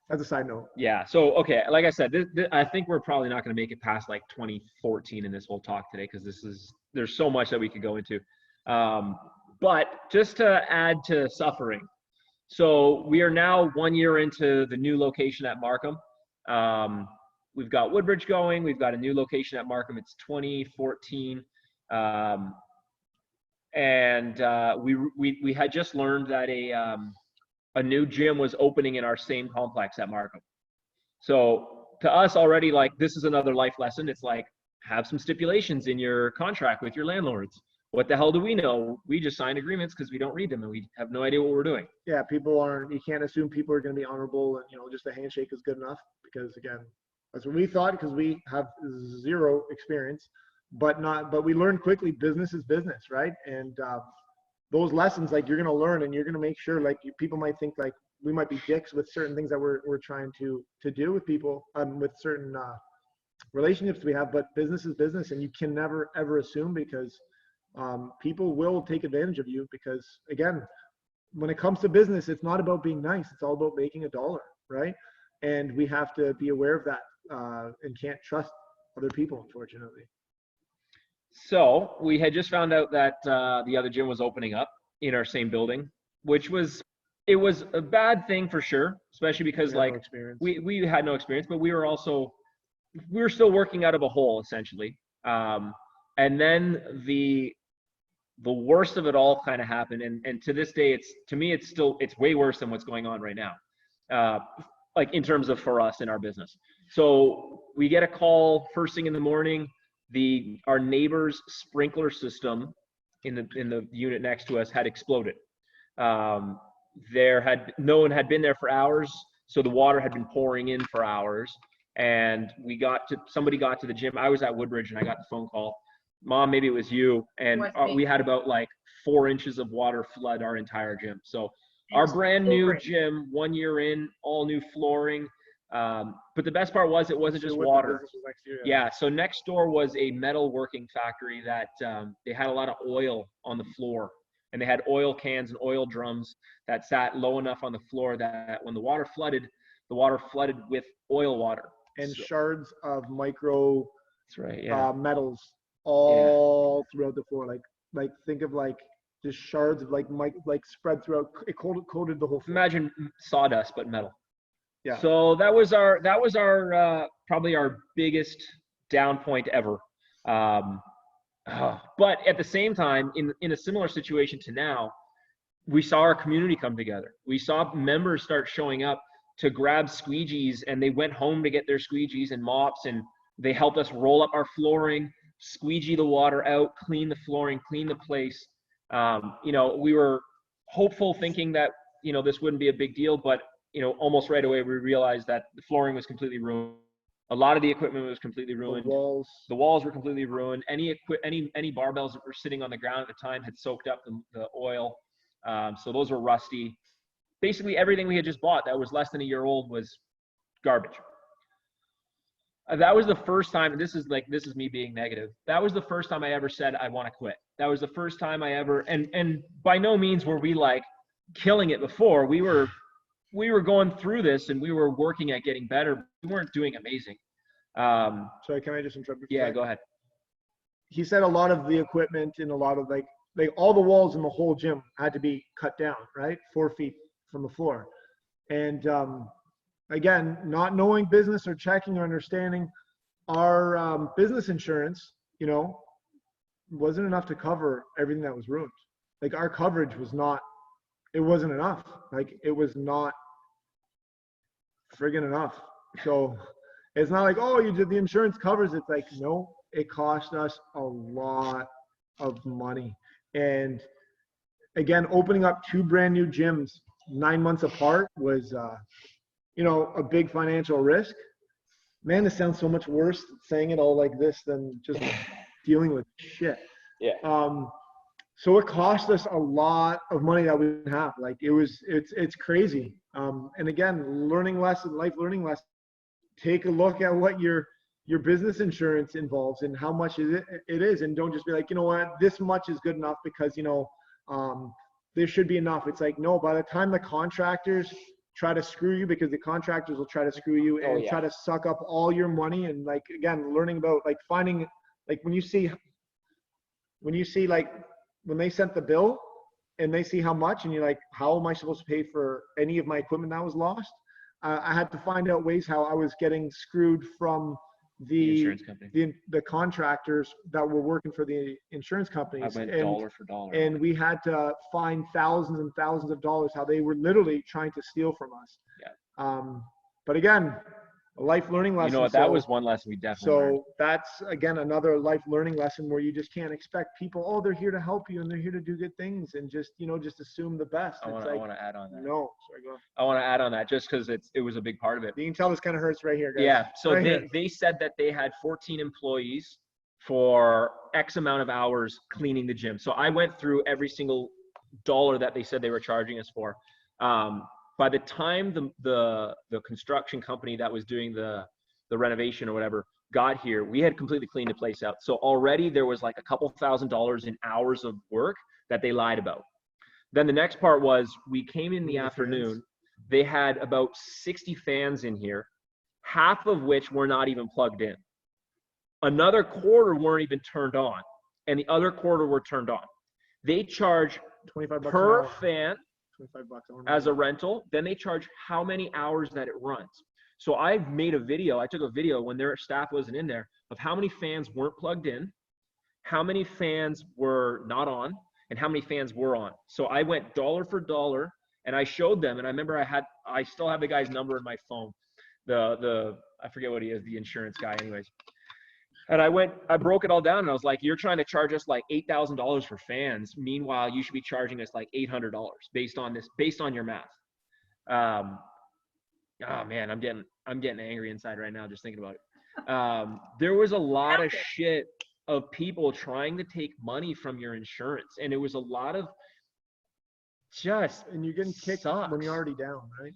that's a side note. Yeah. So, okay. Like I said, I think we're probably not going to make it past 2014 in this whole talk today, because there's so much that we could go into. But just to add to suffering. So we are now 1 year into the new location at Markham. We've got Woodbridge going. We've got a new location at Markham. It's 2014. We had just learned that a new gym was opening in our same complex at Markham. So to us already, this is another life lesson. It's have some stipulations in your contract with your landlords. What the hell do we know? We just sign agreements because we don't read them and we have no idea what we're doing. Yeah, you can't assume people are going to be honorable and, just a handshake is good enough because again, that's what we thought because we have zero experience, but we learned quickly business is business, right? And those lessons, you're going to learn and you're going to make sure, people might think we might be dicks with certain things that we're trying to do with people, with certain relationships we have, but business is business and you can never, ever assume because people will take advantage of you because again, when it comes to business, it's not about being nice. It's all about making a dollar, right? And we have to be aware of that and can't trust other people, unfortunately. So we had just found out that the other gym was opening up in our same building, which was it was a bad thing for sure, especially because We had no like experience. we had no experience, but we were still working out of a hole essentially. And then the worst of it all kind of happened, and to this day, it's way worse than what's going on right now, like in terms of for us in our business. So we get a call first thing in the morning. Our neighbor's sprinkler system in the unit next to us had exploded. No one had been there for hours, so the water had been pouring in for hours. And somebody got to the gym. I was at Woodbridge and I got the phone call. Mom, maybe it was you. And Was me. we had about like 4 inches of water flood our entire gym. So our It's brand new over. gym, 1 year in, all new flooring. But the best part was it wasn't just So what the water. business was next year, Yeah, so next door was a metal working factory that they had a lot of oil on the floor. And they had oil cans and oil drums that sat low enough on the floor that when the water flooded with oil water. And So- shards of micro That's right, yeah. metals all throughout the floor. Like think of like just shards of like spread throughout. It coated the whole floor. Imagine sawdust, but metal. Yeah. So that was our probably our biggest down point ever. But at the same time, in a similar situation to now, we saw our community come together. We saw members start showing up to grab squeegees, and they went home to get their squeegees and mops, and they helped us roll up our flooring, squeegee the water out, clean the flooring, clean the place. We were hopeful, thinking that this wouldn't be a big deal, but almost right away we realized that the flooring was completely ruined. A lot of the equipment was completely ruined. The walls were completely ruined. Any barbells that were sitting on the ground at the time had soaked up the oil, so those were rusty. Basically, everything we had just bought that was less than a year old was garbage. That was the first time, and this is me being negative. That was the first time I ever said I want to quit. That was the first time I ever, and by no means were we like killing it before. We were going through this and we were working at getting better. We weren't doing amazing. Sorry, can I just interrupt you? Yeah, go ahead. He said a lot of the equipment and a lot of like all the walls in the whole gym had to be cut down, right? 4 feet from the floor. And again, not knowing business or checking or understanding our business insurance, wasn't enough to cover everything that was ruined. Like our coverage it wasn't enough. Like it was not friggin' enough. So it's not like, oh, the insurance covers it. It's like, no, it cost us a lot of money. And again, opening up 2 brand new gyms 9 months apart was, a big financial risk. Man, this sounds so much worse saying it all like this than just dealing with shit. Yeah. So it cost us a lot of money that we didn't have. Like it's crazy. And again, life learning lesson. Take a look at what your business insurance involves and how much it is, and don't just be like, what, this much is good enough because there should be enough. It's like, no, by the time the contractors try to screw you, because the contractors will try to screw you and try to suck up all your money, and like again, learning about like finding like when you see like when they sent the bill and they see how much and you're like, how am I supposed to pay for any of my equipment that was lost? I had to find out ways how I was getting screwed from The insurance company. the contractors that were working for the insurance I companies. went And dollar for dollar. and we had to find thousands and thousands of dollars, how they were literally trying to steal from us. Yeah. But again, a life learning lesson. That was one lesson we definitely learned. So that's again another life learning lesson where you just can't expect people, oh, they're here to help you and they're here to do good things, and just just assume the best. I want to add on that. No, sorry, go on. I want to add on that just because it was a big part of it. You can tell this kind of hurts right here, guys. Yeah. So Right here. they said that they had 14 employees for X amount of hours cleaning the gym. So I went through every single dollar that they said they were charging us for. By the time the construction company that was doing the renovation or whatever got here, we had completely cleaned the place out. So already there was like a couple $1,000s in hours of work that they lied about. Then the next part was we came in the afternoon. They had about 60 fans in here, half of which were not even plugged in. Another quarter weren't even turned on, and the other quarter were turned on. They charge $25 per an hour. fan $25. I don't as a remember. rental. Then they charge how many hours that it runs. So I made a video. I took a video when their staff wasn't in there of how many fans weren't plugged in, how many fans were not on, and how many fans were on. So I went dollar for dollar, and I showed them. And I remember I still have the guy's number in my phone. I forget what he is, the insurance guy, anyways. And I broke it all down, and I was like, you're trying to charge us like $8,000 for fans. Meanwhile, you should be charging us like $800 based on your math. Oh man, I'm getting angry inside right now just thinking about it. There was a lot of shit of people trying to take money from your insurance, and it was a lot of just, and you're getting kicked sucks. when you're already down, right?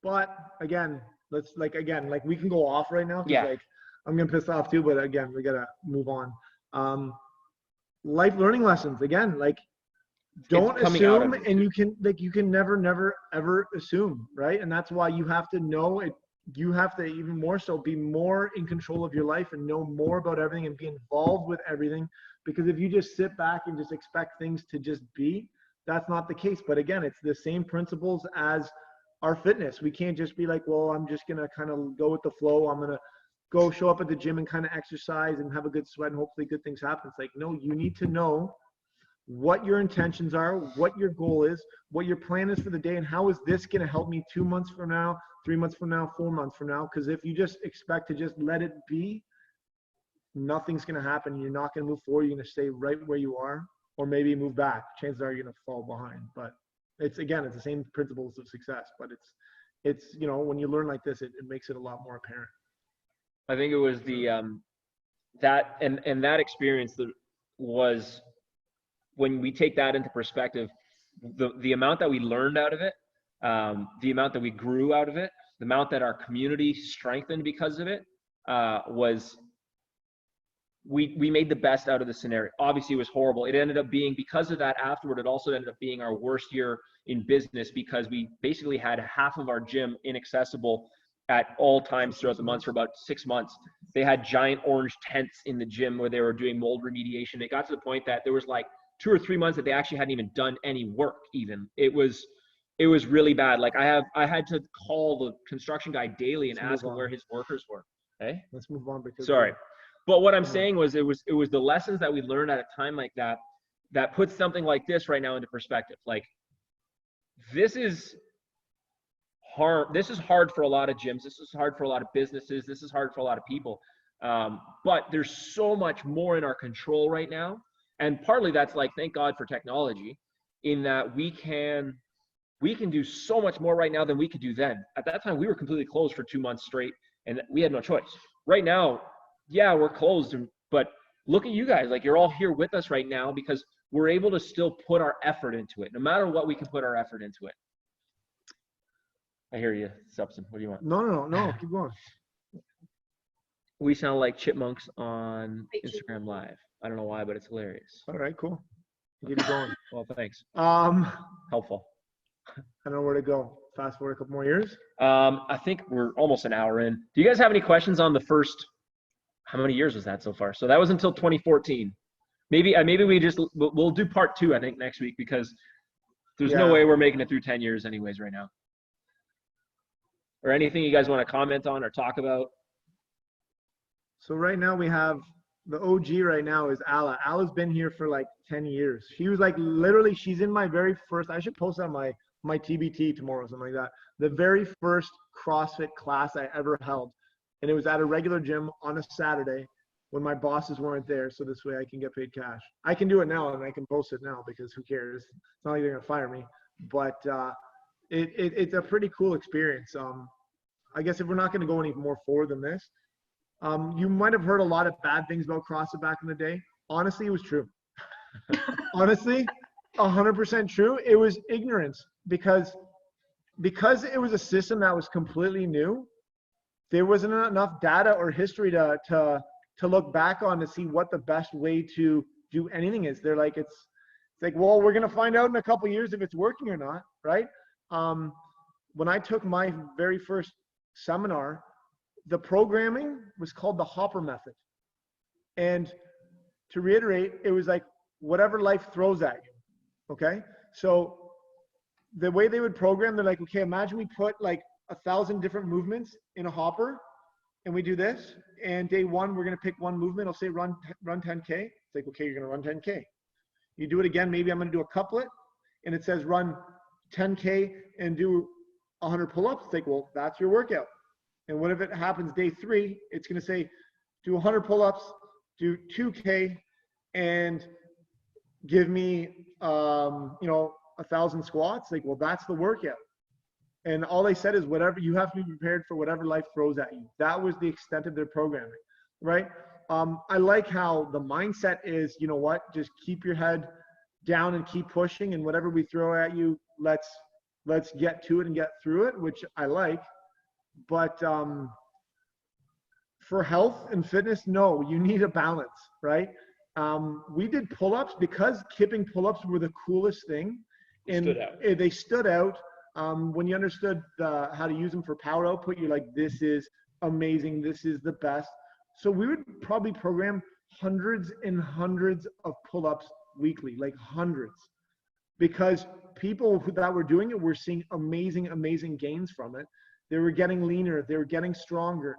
But again, we can go off right now. 'Cause, Yeah. Like, I'm gonna piss off too, but again, we gotta move on. Life learning lessons again, like, don't coming out of assume, it, and you can never ever assume, right? And that's why you have to know it. You have to even more so be more in control of your life and know more about everything and be involved with everything. Because if you just sit back and just expect things to just be, that's not the case. But again, it's the same principles as our fitness. We can't just be like, well, I'm just gonna kind of go with the flow. I'm gonna go show up at the gym and kind of exercise and have a good sweat and hopefully good things happen. It's like, no, you need to know what your intentions are, what your goal is, what your plan is for the day, and how is this going to help me 2 months from now, 3 months from now, 4 months from now. Because if you just expect to just let it be, nothing's going to happen. You're not going to move forward. You're going to stay right where you are, or maybe move back. Chances are you're going to fall behind. But it's the same principles of success. But it's when you learn like this, it makes it a lot more apparent. I think it was that experience that was, when we take that into perspective, the amount that we learned out of it, the amount that we grew out of it, the amount that our community strengthened because of it, was we made the best out of the scenario. Obviously, it was horrible. It ended up being, because of that afterward, it also ended up being our worst year in business, because we basically had half of our gym inaccessible at all times throughout the months for about 6 months. They had giant orange tents in the gym where they were doing mold remediation. It got to the point that there was like 2 or 3 months that they actually hadn't even done any work even. It was really bad. Like I had to call the construction guy daily and ask him where his workers were. Hey? Let's move on. Sorry. But what I'm saying was it was the lessons that we learned at a time like that that puts something like this right now into perspective. Like, this is hard. This is hard for a lot of gyms. This is hard for a lot of businesses. This is hard for a lot of people. But there's so much more in our control right now. And partly that's like, thank God for technology, in that we can do so much more right now than we could do then. At that time, we were completely closed for 2 months straight, and we had no choice. Right now, yeah, we're closed, but look at you guys. Like, you're all here with us right now because we're able to still put our effort into it. No matter what, we can put our effort into it. I hear you, Subson. What do you want? No, keep going. We sound like chipmunks on Instagram Live. I don't know why, but it's hilarious. All right, cool. Keep it going. Well, thanks. I Helpful. don't know where to go. Fast forward a couple more years. I think we're almost an hour in. Do you guys have any questions on the first? How many years was that so far? So that was until 2014. Maybe we'll do part 2, I think, next week, because there's no way we're making it through 10 years anyways right now. Or anything you guys want to comment on or talk about? So right now we have the OG right now is Ala. Ala's been here for like 10 years. She was like, literally, she's in my very first, I should post on my TBT tomorrow, something like that. The very first CrossFit class I ever held. And it was at a regular gym on a Saturday when my bosses weren't there. So this way I can get paid cash. I can do it now and I can post it now because who cares? It's not like they're going to fire me. But it's a pretty cool experience. I guess if we're not going to go any more forward than this, you might have heard a lot of bad things about CrossFit back in the day. Honestly, it was true. Honestly, 100% true. It was ignorance because it was a system that was completely new. There wasn't enough data or history to look back on to see what the best way to do anything is. They're like, it's like, well, we're going to find out in a couple of years if it's working or not, right? When I took my very first seminar, the programming was called the Hopper method. And to reiterate, it was like whatever life throws at you, okay? So the way they would program, they're like, okay, imagine we put like 1,000 different movements in a hopper and we do this. And day one, we're going to pick one movement. I'll say run 10K. It's like, okay, you're going to run 10K. You do it again. Maybe I'm going to do a couplet and it says run 10K and do 100 pull-ups. It's like, well, that's your workout. And what if it happens day 3? It's going to say do 100 pull-ups, do 2K, and give me, 1,000 squats. Like, well, that's the workout. And all they said is whatever, you have to be prepared for whatever life throws at you. That was the extent of their programming, right? I like how the mindset is, you know what, just keep your head down and keep pushing, and whatever we throw at you, let's get to it and get through it, which I like. But for health and fitness, no, you need a balance, right? We did pull-ups because kipping pull-ups were the coolest thing, and they stood out. When you understood how to use them for power output, you're like, this is amazing, this is the best. So we would probably program hundreds and hundreds of pull-ups weekly, like hundreds, because people that were doing it were seeing amazing gains from it. They were getting leaner, they were getting stronger.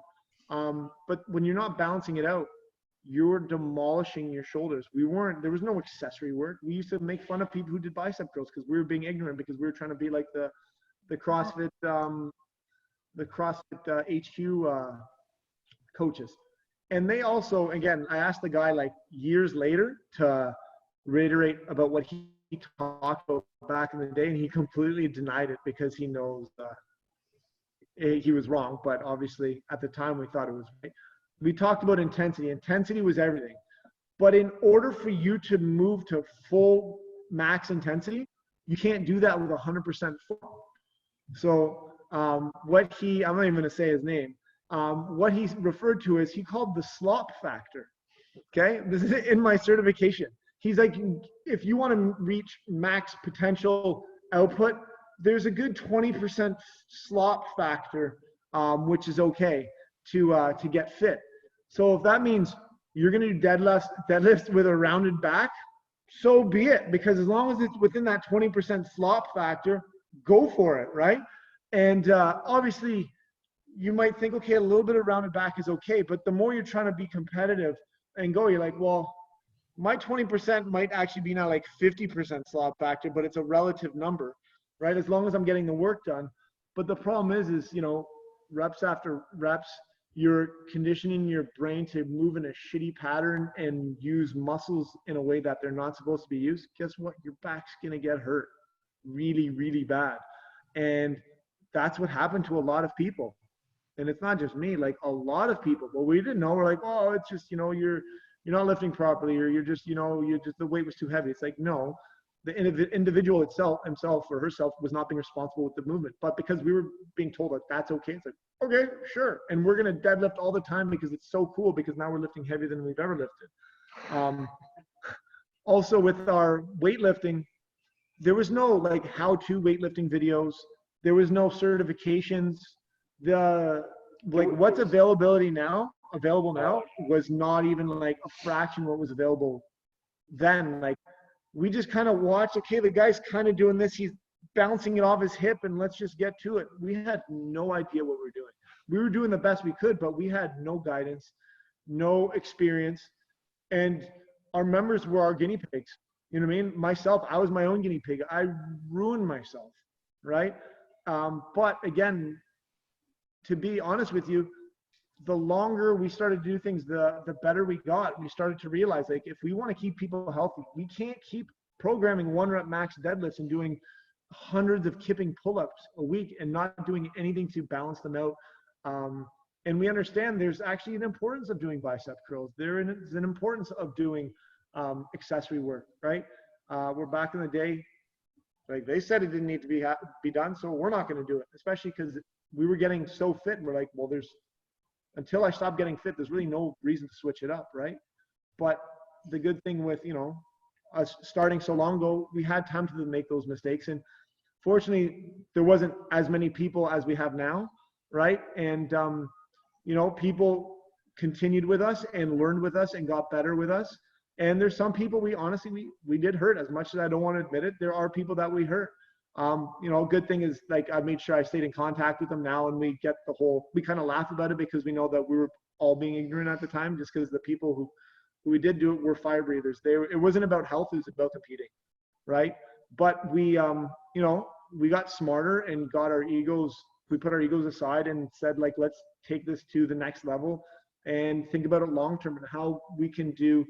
But when you're not balancing it out, you're demolishing your shoulders. There was no accessory work. We used to make fun of people who did bicep curls because we were being ignorant, because we were trying to be like the CrossFit HQ coaches. And they also, again, I asked the guy like years later to reiterate about what he talked about back in the day, and he completely denied it because he knows he was wrong. But obviously at the time we thought it was right. We talked about intensity. Intensity was everything. But in order for you to move to full max intensity, you can't do that with 100% full. So I'm not even going to say his name. What he referred to is, he called the Slop Factor. Okay, this is in my certification. He's like, if you want to reach max potential output, there's a good 20% slop factor, which is okay to get fit. So if that means you're going to do deadlifts with a rounded back, so be it, because as long as it's within that 20% slop factor, go for it, right? And obviously you might think, okay, a little bit of rounded back is okay, but the more you're trying to be competitive and go, you're like, well, my 20% might actually be now like 50% slop factor, but it's a relative number, right? As long as I'm getting the work done. But the problem is, reps after reps, you're conditioning your brain to move in a shitty pattern and use muscles in a way that they're not supposed to be used. Guess what? Your back's gonna get hurt really, really bad. And that's what happened to a lot of people. And it's not just me, like a lot of people. But we didn't know. We're like, oh, it's just, you're not lifting properly, or you're just, the weight was too heavy. It's like, no, the individual himself or herself was not being responsible with the movement. But because we were being told that that's okay, it's like, okay, sure. And we're going to deadlift all the time because it's so cool, because now we're lifting heavier than we've ever lifted. Also with our weightlifting, there was no like how-to weightlifting videos. There was no certifications. What's available now was not even like a fraction what was available then. Like, we just kind of watched, okay, the guy's kind of doing this, he's bouncing it off his hip, and let's just get to it. We had no idea what we were doing. We were doing the best we could, but we had no guidance, no experience, and our members were our guinea pigs. You know what I mean? Myself, I was my own guinea pig. I ruined myself, right? But again, to be honest with you, the longer we started to do things, the better we got. We started to realize, like, if we want to keep people healthy, we can't keep programming 1-rep max deadlifts and doing hundreds of kipping pull-ups a week and not doing anything to balance them out. And we understand there's actually an importance of doing bicep curls. There is an importance of doing accessory work, right? We're back in the day, like they said it didn't need to be done, so we're not going to do it, especially because we were getting so fit, and we're like, well, until I stop getting fit, there's really no reason to switch it up, right? But the good thing with, us starting so long ago, we had time to make those mistakes. And fortunately, there wasn't as many people as we have now, right? And, people continued with us and learned with us and got better with us. And there's some people we did hurt. As much as I don't want to admit it, there are people that we hurt. You know, a good thing is like I made sure I stayed in contact with them now, and we kind of laugh about it because we know that we were all being ignorant at the time, just because the people who we did do it were fire breathers. It wasn't about health, it was about competing, right? But we, you know, we got smarter and we put our egos aside and said, like, let's take this to the next level and think about it long term and how we can do,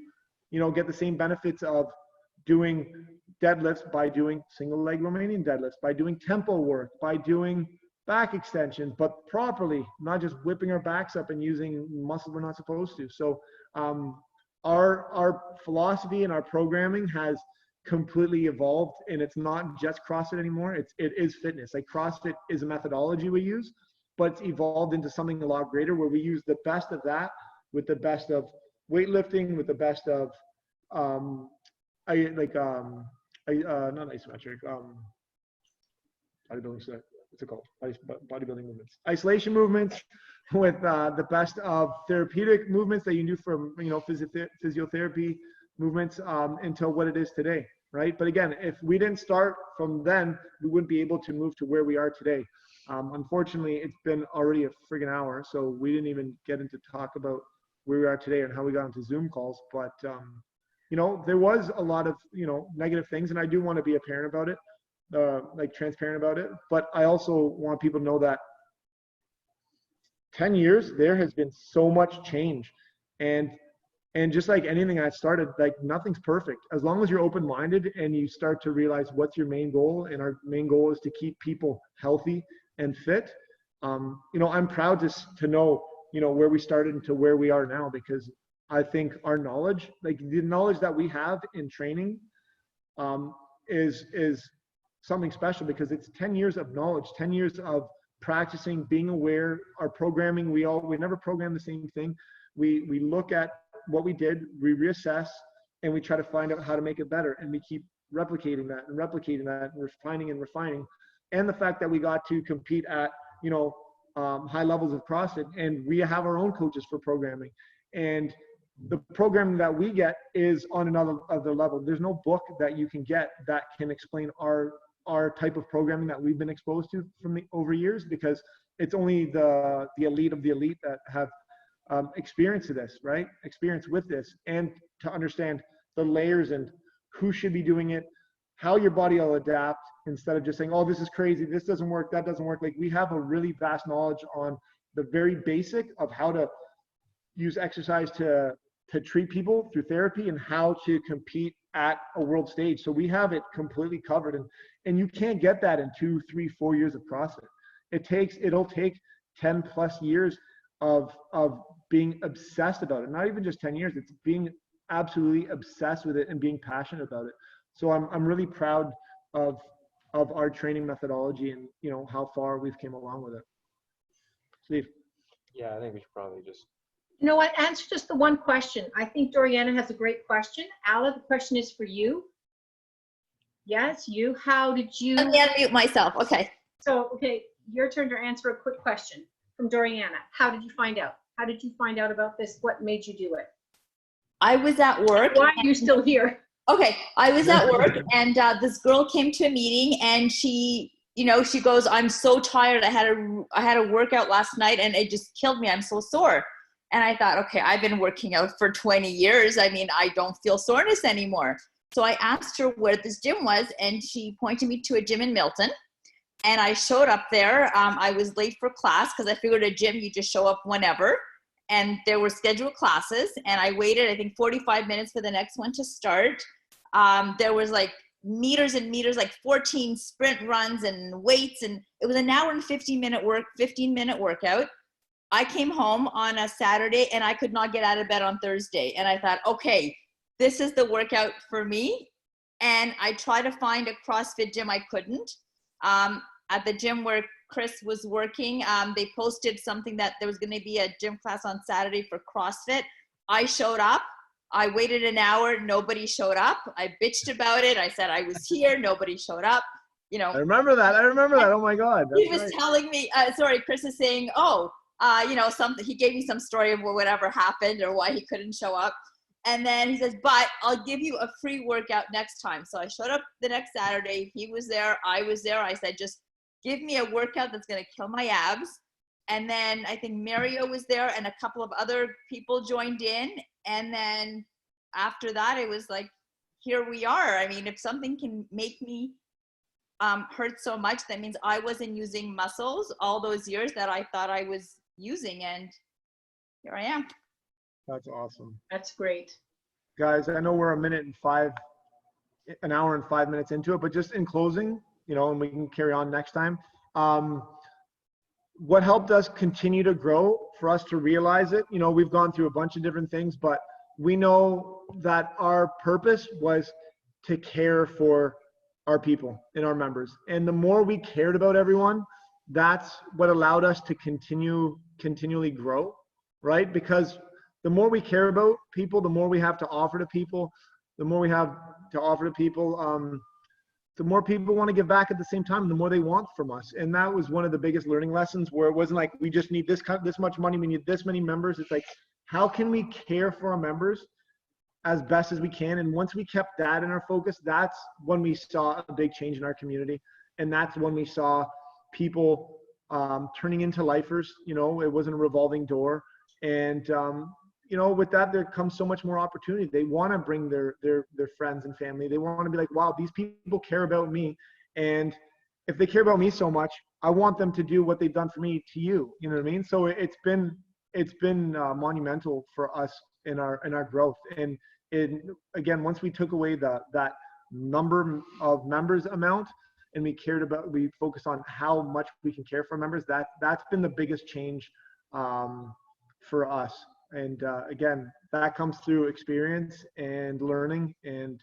you know, get the same benefits of doing deadlifts by doing single leg Romanian deadlifts, by doing tempo work, by doing back extensions, but properly, not just whipping our backs up and using muscles we're not supposed to. So our philosophy and our programming has completely evolved, and it's not just CrossFit anymore. It is fitness. Like CrossFit is a methodology we use, but it's evolved into something a lot greater where we use the best of that with the best of weightlifting, with the best of not isometric, bodybuilding stuff. What's it called? Bodybuilding movements, isolation movements, with the best of therapeutic movements that you do from, you know, physiotherapy movements until what it is today, right? But again, if we didn't start from then, we wouldn't be able to move to where we are today. Unfortunately, it's been already a friggin' hour, so we didn't even get into talk about where we are today and how we got into Zoom calls. But you know, there was a lot of, you know, negative things, and I do want to be apparent about it, like transparent about it. But I also want people to know that 10 years, there has been so much change. And just like anything I started, like nothing's perfect. As long as you're open-minded and you start to realize what's your main goal, and our main goal is to keep people healthy and fit. You know, I'm proud to know, you know, where we started and to where we are now, because I think our knowledge, like the knowledge that we have in training, is something special, because it's 10 years of knowledge, 10 years of practicing, being aware. Our programming, we never program the same thing. We look at what we did, we reassess, and we try to find out how to make it better. And we keep replicating that and refining. And the fact that we got to compete at, you know, high levels of CrossFit, and we have our own coaches for programming. And the programming that we get is on another level. There's no book that you can get that can explain our type of programming that we've been exposed to over years, because it's only the elite of the elite that have experience with this, and to understand the layers and who should be doing it, how your body will adapt, instead of just saying, oh, this is crazy, this doesn't work, that doesn't work. Like, we have a really vast knowledge on the very basic of how to use exercise to treat people through therapy, and how to compete at a world stage. So we have it completely covered, and you can't get that in 2, 3, 4 years of CrossFit. It'll take 10 plus years of being obsessed about it. Not even just 10 years, it's being absolutely obsessed with it and being passionate about it. So I'm really proud of our training methodology, and, you know, how far we've came along with it. Steve. Yeah, I think we should probably just. You know what? Answer just the one question. I think Doriana has a great question. Ala, the question is for you. Yes, you. How did you? Let me unmute myself. Okay. So, okay, your turn to answer a quick question from Doriana. How did you find out? How did you find out about this? What made you do it? I was at work. Why are you still here? Okay, I was at work, and this girl came to a meeting, and she, you know, she goes, "I'm so tired. I had a workout last night, and it just killed me. I'm so sore." And I thought, okay, I've been working out for 20 years. I mean, I don't feel soreness anymore. So I asked her where this gym was, and she pointed me to a gym in Milton. And I showed up there. I was late for class because I figured a gym, you just show up whenever. And there were scheduled classes. And I waited, I think, 45 minutes for the next one to start. There was like meters and meters, like 14 sprint runs and weights. And it was an hour and 15-minute workout. I came home on a Saturday, and I could not get out of bed on Thursday. And I thought, okay, this is the workout for me. And I tried to find a CrossFit gym. I couldn't. At the gym where Chris was working, they posted something that there was going to be a gym class on Saturday for CrossFit. I showed up. I waited an hour. Nobody showed up. I bitched about it. I said I was here. Nobody showed up. You know. I remember that. Oh my God. He was telling me, Chris is saying, you know, something, he gave me some story of whatever happened or why he couldn't show up. And then he says, but I'll give you a free workout next time. So I showed up the next Saturday. He was there. I was there. I said, just give me a workout that's going to kill my abs. And then I think Mario was there and a couple of other people joined in. And then after that, it was like, here we are. I mean, if something can make me hurt so much, that means I wasn't using muscles all those years that I thought I was using. And here I am. That's awesome. That's great. Guys, I know we're an hour and 5 minutes into it, but just in closing, and we can carry on next time. What helped us continue to grow, for us to realize it, we've gone through a bunch of different things, but we know that our purpose was to care for our people and our members. And the more we cared about everyone, that's what allowed us to continually grow, right? Because the more we care about people, the more we have to offer to people, the more people want to give back at the same time, the more they want from us. And that was one of the biggest learning lessons, where it wasn't like we just need this much money, we need this many members. It's like, how can we care for our members as best as we can? And once we kept that in our focus, that's when we saw a big change in our community. And that's when we saw people turning into lifers. It wasn't a revolving door. And with that, there comes so much more opportunity. They want to bring their friends and family. They want to be like, wow, these people care about me. And if they care about me so much, I want them to do what they've done for me to you. You know what I mean? So it's been monumental for us in our growth. And again, once we took away that number of members amount, and we focused on how much we can care for members, that's been the biggest change for us. And again, that comes through experience and learning. And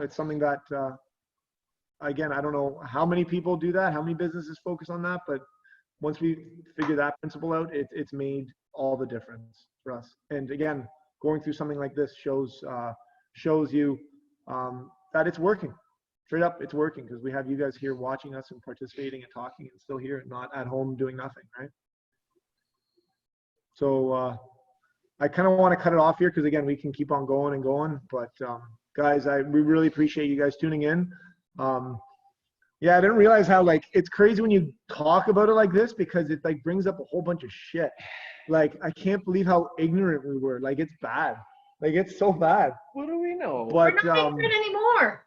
it's something that again, I don't know how many people do that, how many businesses focus on that, but once we figure that principle out, it's made all the difference for us. And again, going through something like this shows you that it's working. Straight up, it's working, because we have you guys here watching us and participating and talking and still here, not at home doing nothing, right? So I kind of want to cut it off here, because again, we can keep on going and going. But guys, we really appreciate you guys tuning in. Yeah, I didn't realize how, it's crazy when you talk about it like this, because it brings up a whole bunch of shit. I can't believe how ignorant we were. It's bad. It's so bad. What do we know? But We're not ignorant anymore.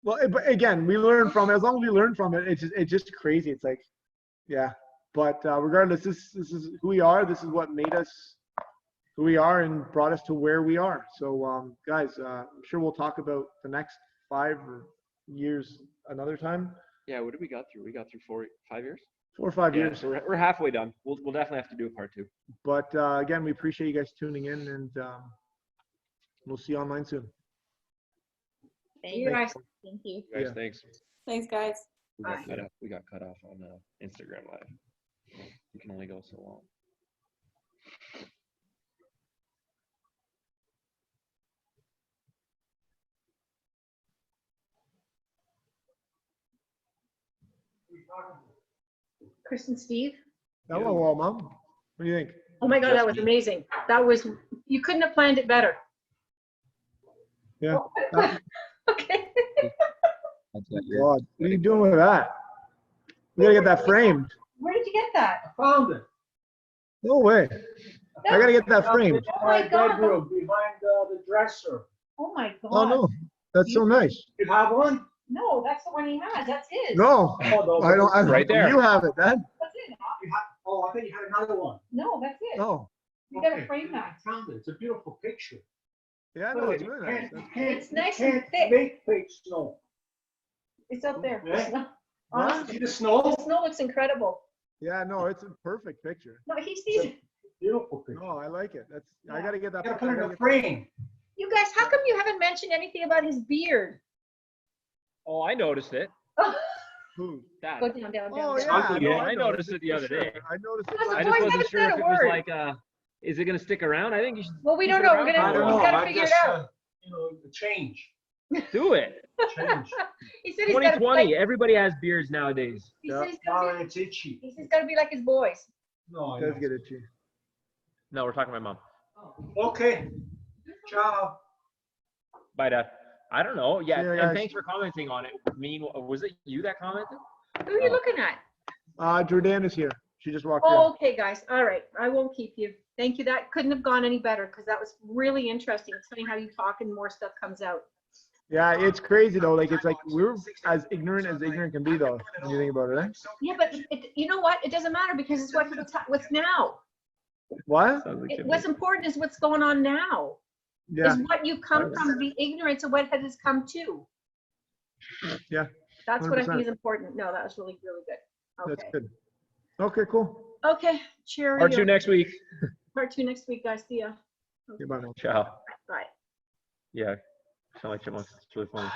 well, but again, we learn from it. As long as we learn from it, it's just crazy. It's yeah. But regardless, this is who we are. This is what made us who we are and brought us to where we are. So guys, I'm sure we'll talk about the next 5 years another time. Yeah, what did we got through? We got through 5 years? 4 or 5 Yeah, years. so we're halfway done. We'll definitely have to do a part 2. But again, we appreciate you guys tuning in, and we'll see you online soon. Thank You you. guys. Thank you. Guys, Yeah. thanks. Thanks, guys. We got cut off on Instagram Live. You can only go so long. Chris and Steve. Hello, Mom. What do you think? Oh my God, that was amazing. You couldn't have planned it better. Yeah. God, Okay. what are you doing with that? We gotta get that framed. Where did you get that? I found it. No way. I gotta get that framed. Oh my God. Bedroom behind the dresser. Oh my God. Oh no, that's so nice. You have one? No, that's the one he has. That's his. No, Oh, I don't. Right there. You have it, Dad. That's it. You have, oh, I think you had another one. No, that's it. No. You gotta Okay. frame that. I found it. It's a beautiful picture. Yeah, no, it's really nice. It's nice and can't thick. make fake snow. It's up there. Yeah. It's not- What? honestly, See the snow? the snow looks incredible. Yeah, no, it's a perfect picture. No, he sees it. Beautiful picture. No, I like it. I gotta get that. You gotta put it I in gotta a get- frame. You guys, how come you haven't mentioned anything about his beard? Oh, I noticed it. Who? That. Go down, down, Oh down. yeah, Yeah, no, I noticed it the for other sure. day. I noticed it. Because I the just boys wasn't haven't sure said if a it was word. like, is it gonna stick around? I think you should Well, we keep don't it know. around We're for a I don't gonna, while. we know. gotta I figure it just, out. change. Do it. Change. He said he's gotta be 2020. like, Everybody has beards nowadays. he Yeah. said he's Now gotta be, it's itchy. he said he's gotta be like his boys. No, I It does know. get itchy. No, we're talking to my mom. Okay. Ciao. Bye, Dad. I don't know. Yeah, See ya, and guys. thanks for commenting on it. Was it you that commented? Who are you looking at? Jordan is here. She just walked in. Oh, okay, guys. All right. I won't keep you. Thank you. That couldn't have gone any better because that was really interesting. It's funny how you talk and more stuff comes out. Yeah, it's crazy though. Like it's like we're as ignorant can be though. When you think about it, eh? Yeah, but you know what? It doesn't matter because it's what's now. What? What's important is what's going on now. Yeah. Is what you come from the ignorance of what has come to. Yeah. That's what I think 100%. is important. No, that was really, really good. That's Okay. good. Okay, cool. Okay. Cheerio. Part 2 next week. Part 2 next week, guys. See ya. Okay, bye now. Ciao. Bye. Yeah. Sound like chipmunks. It's really funny.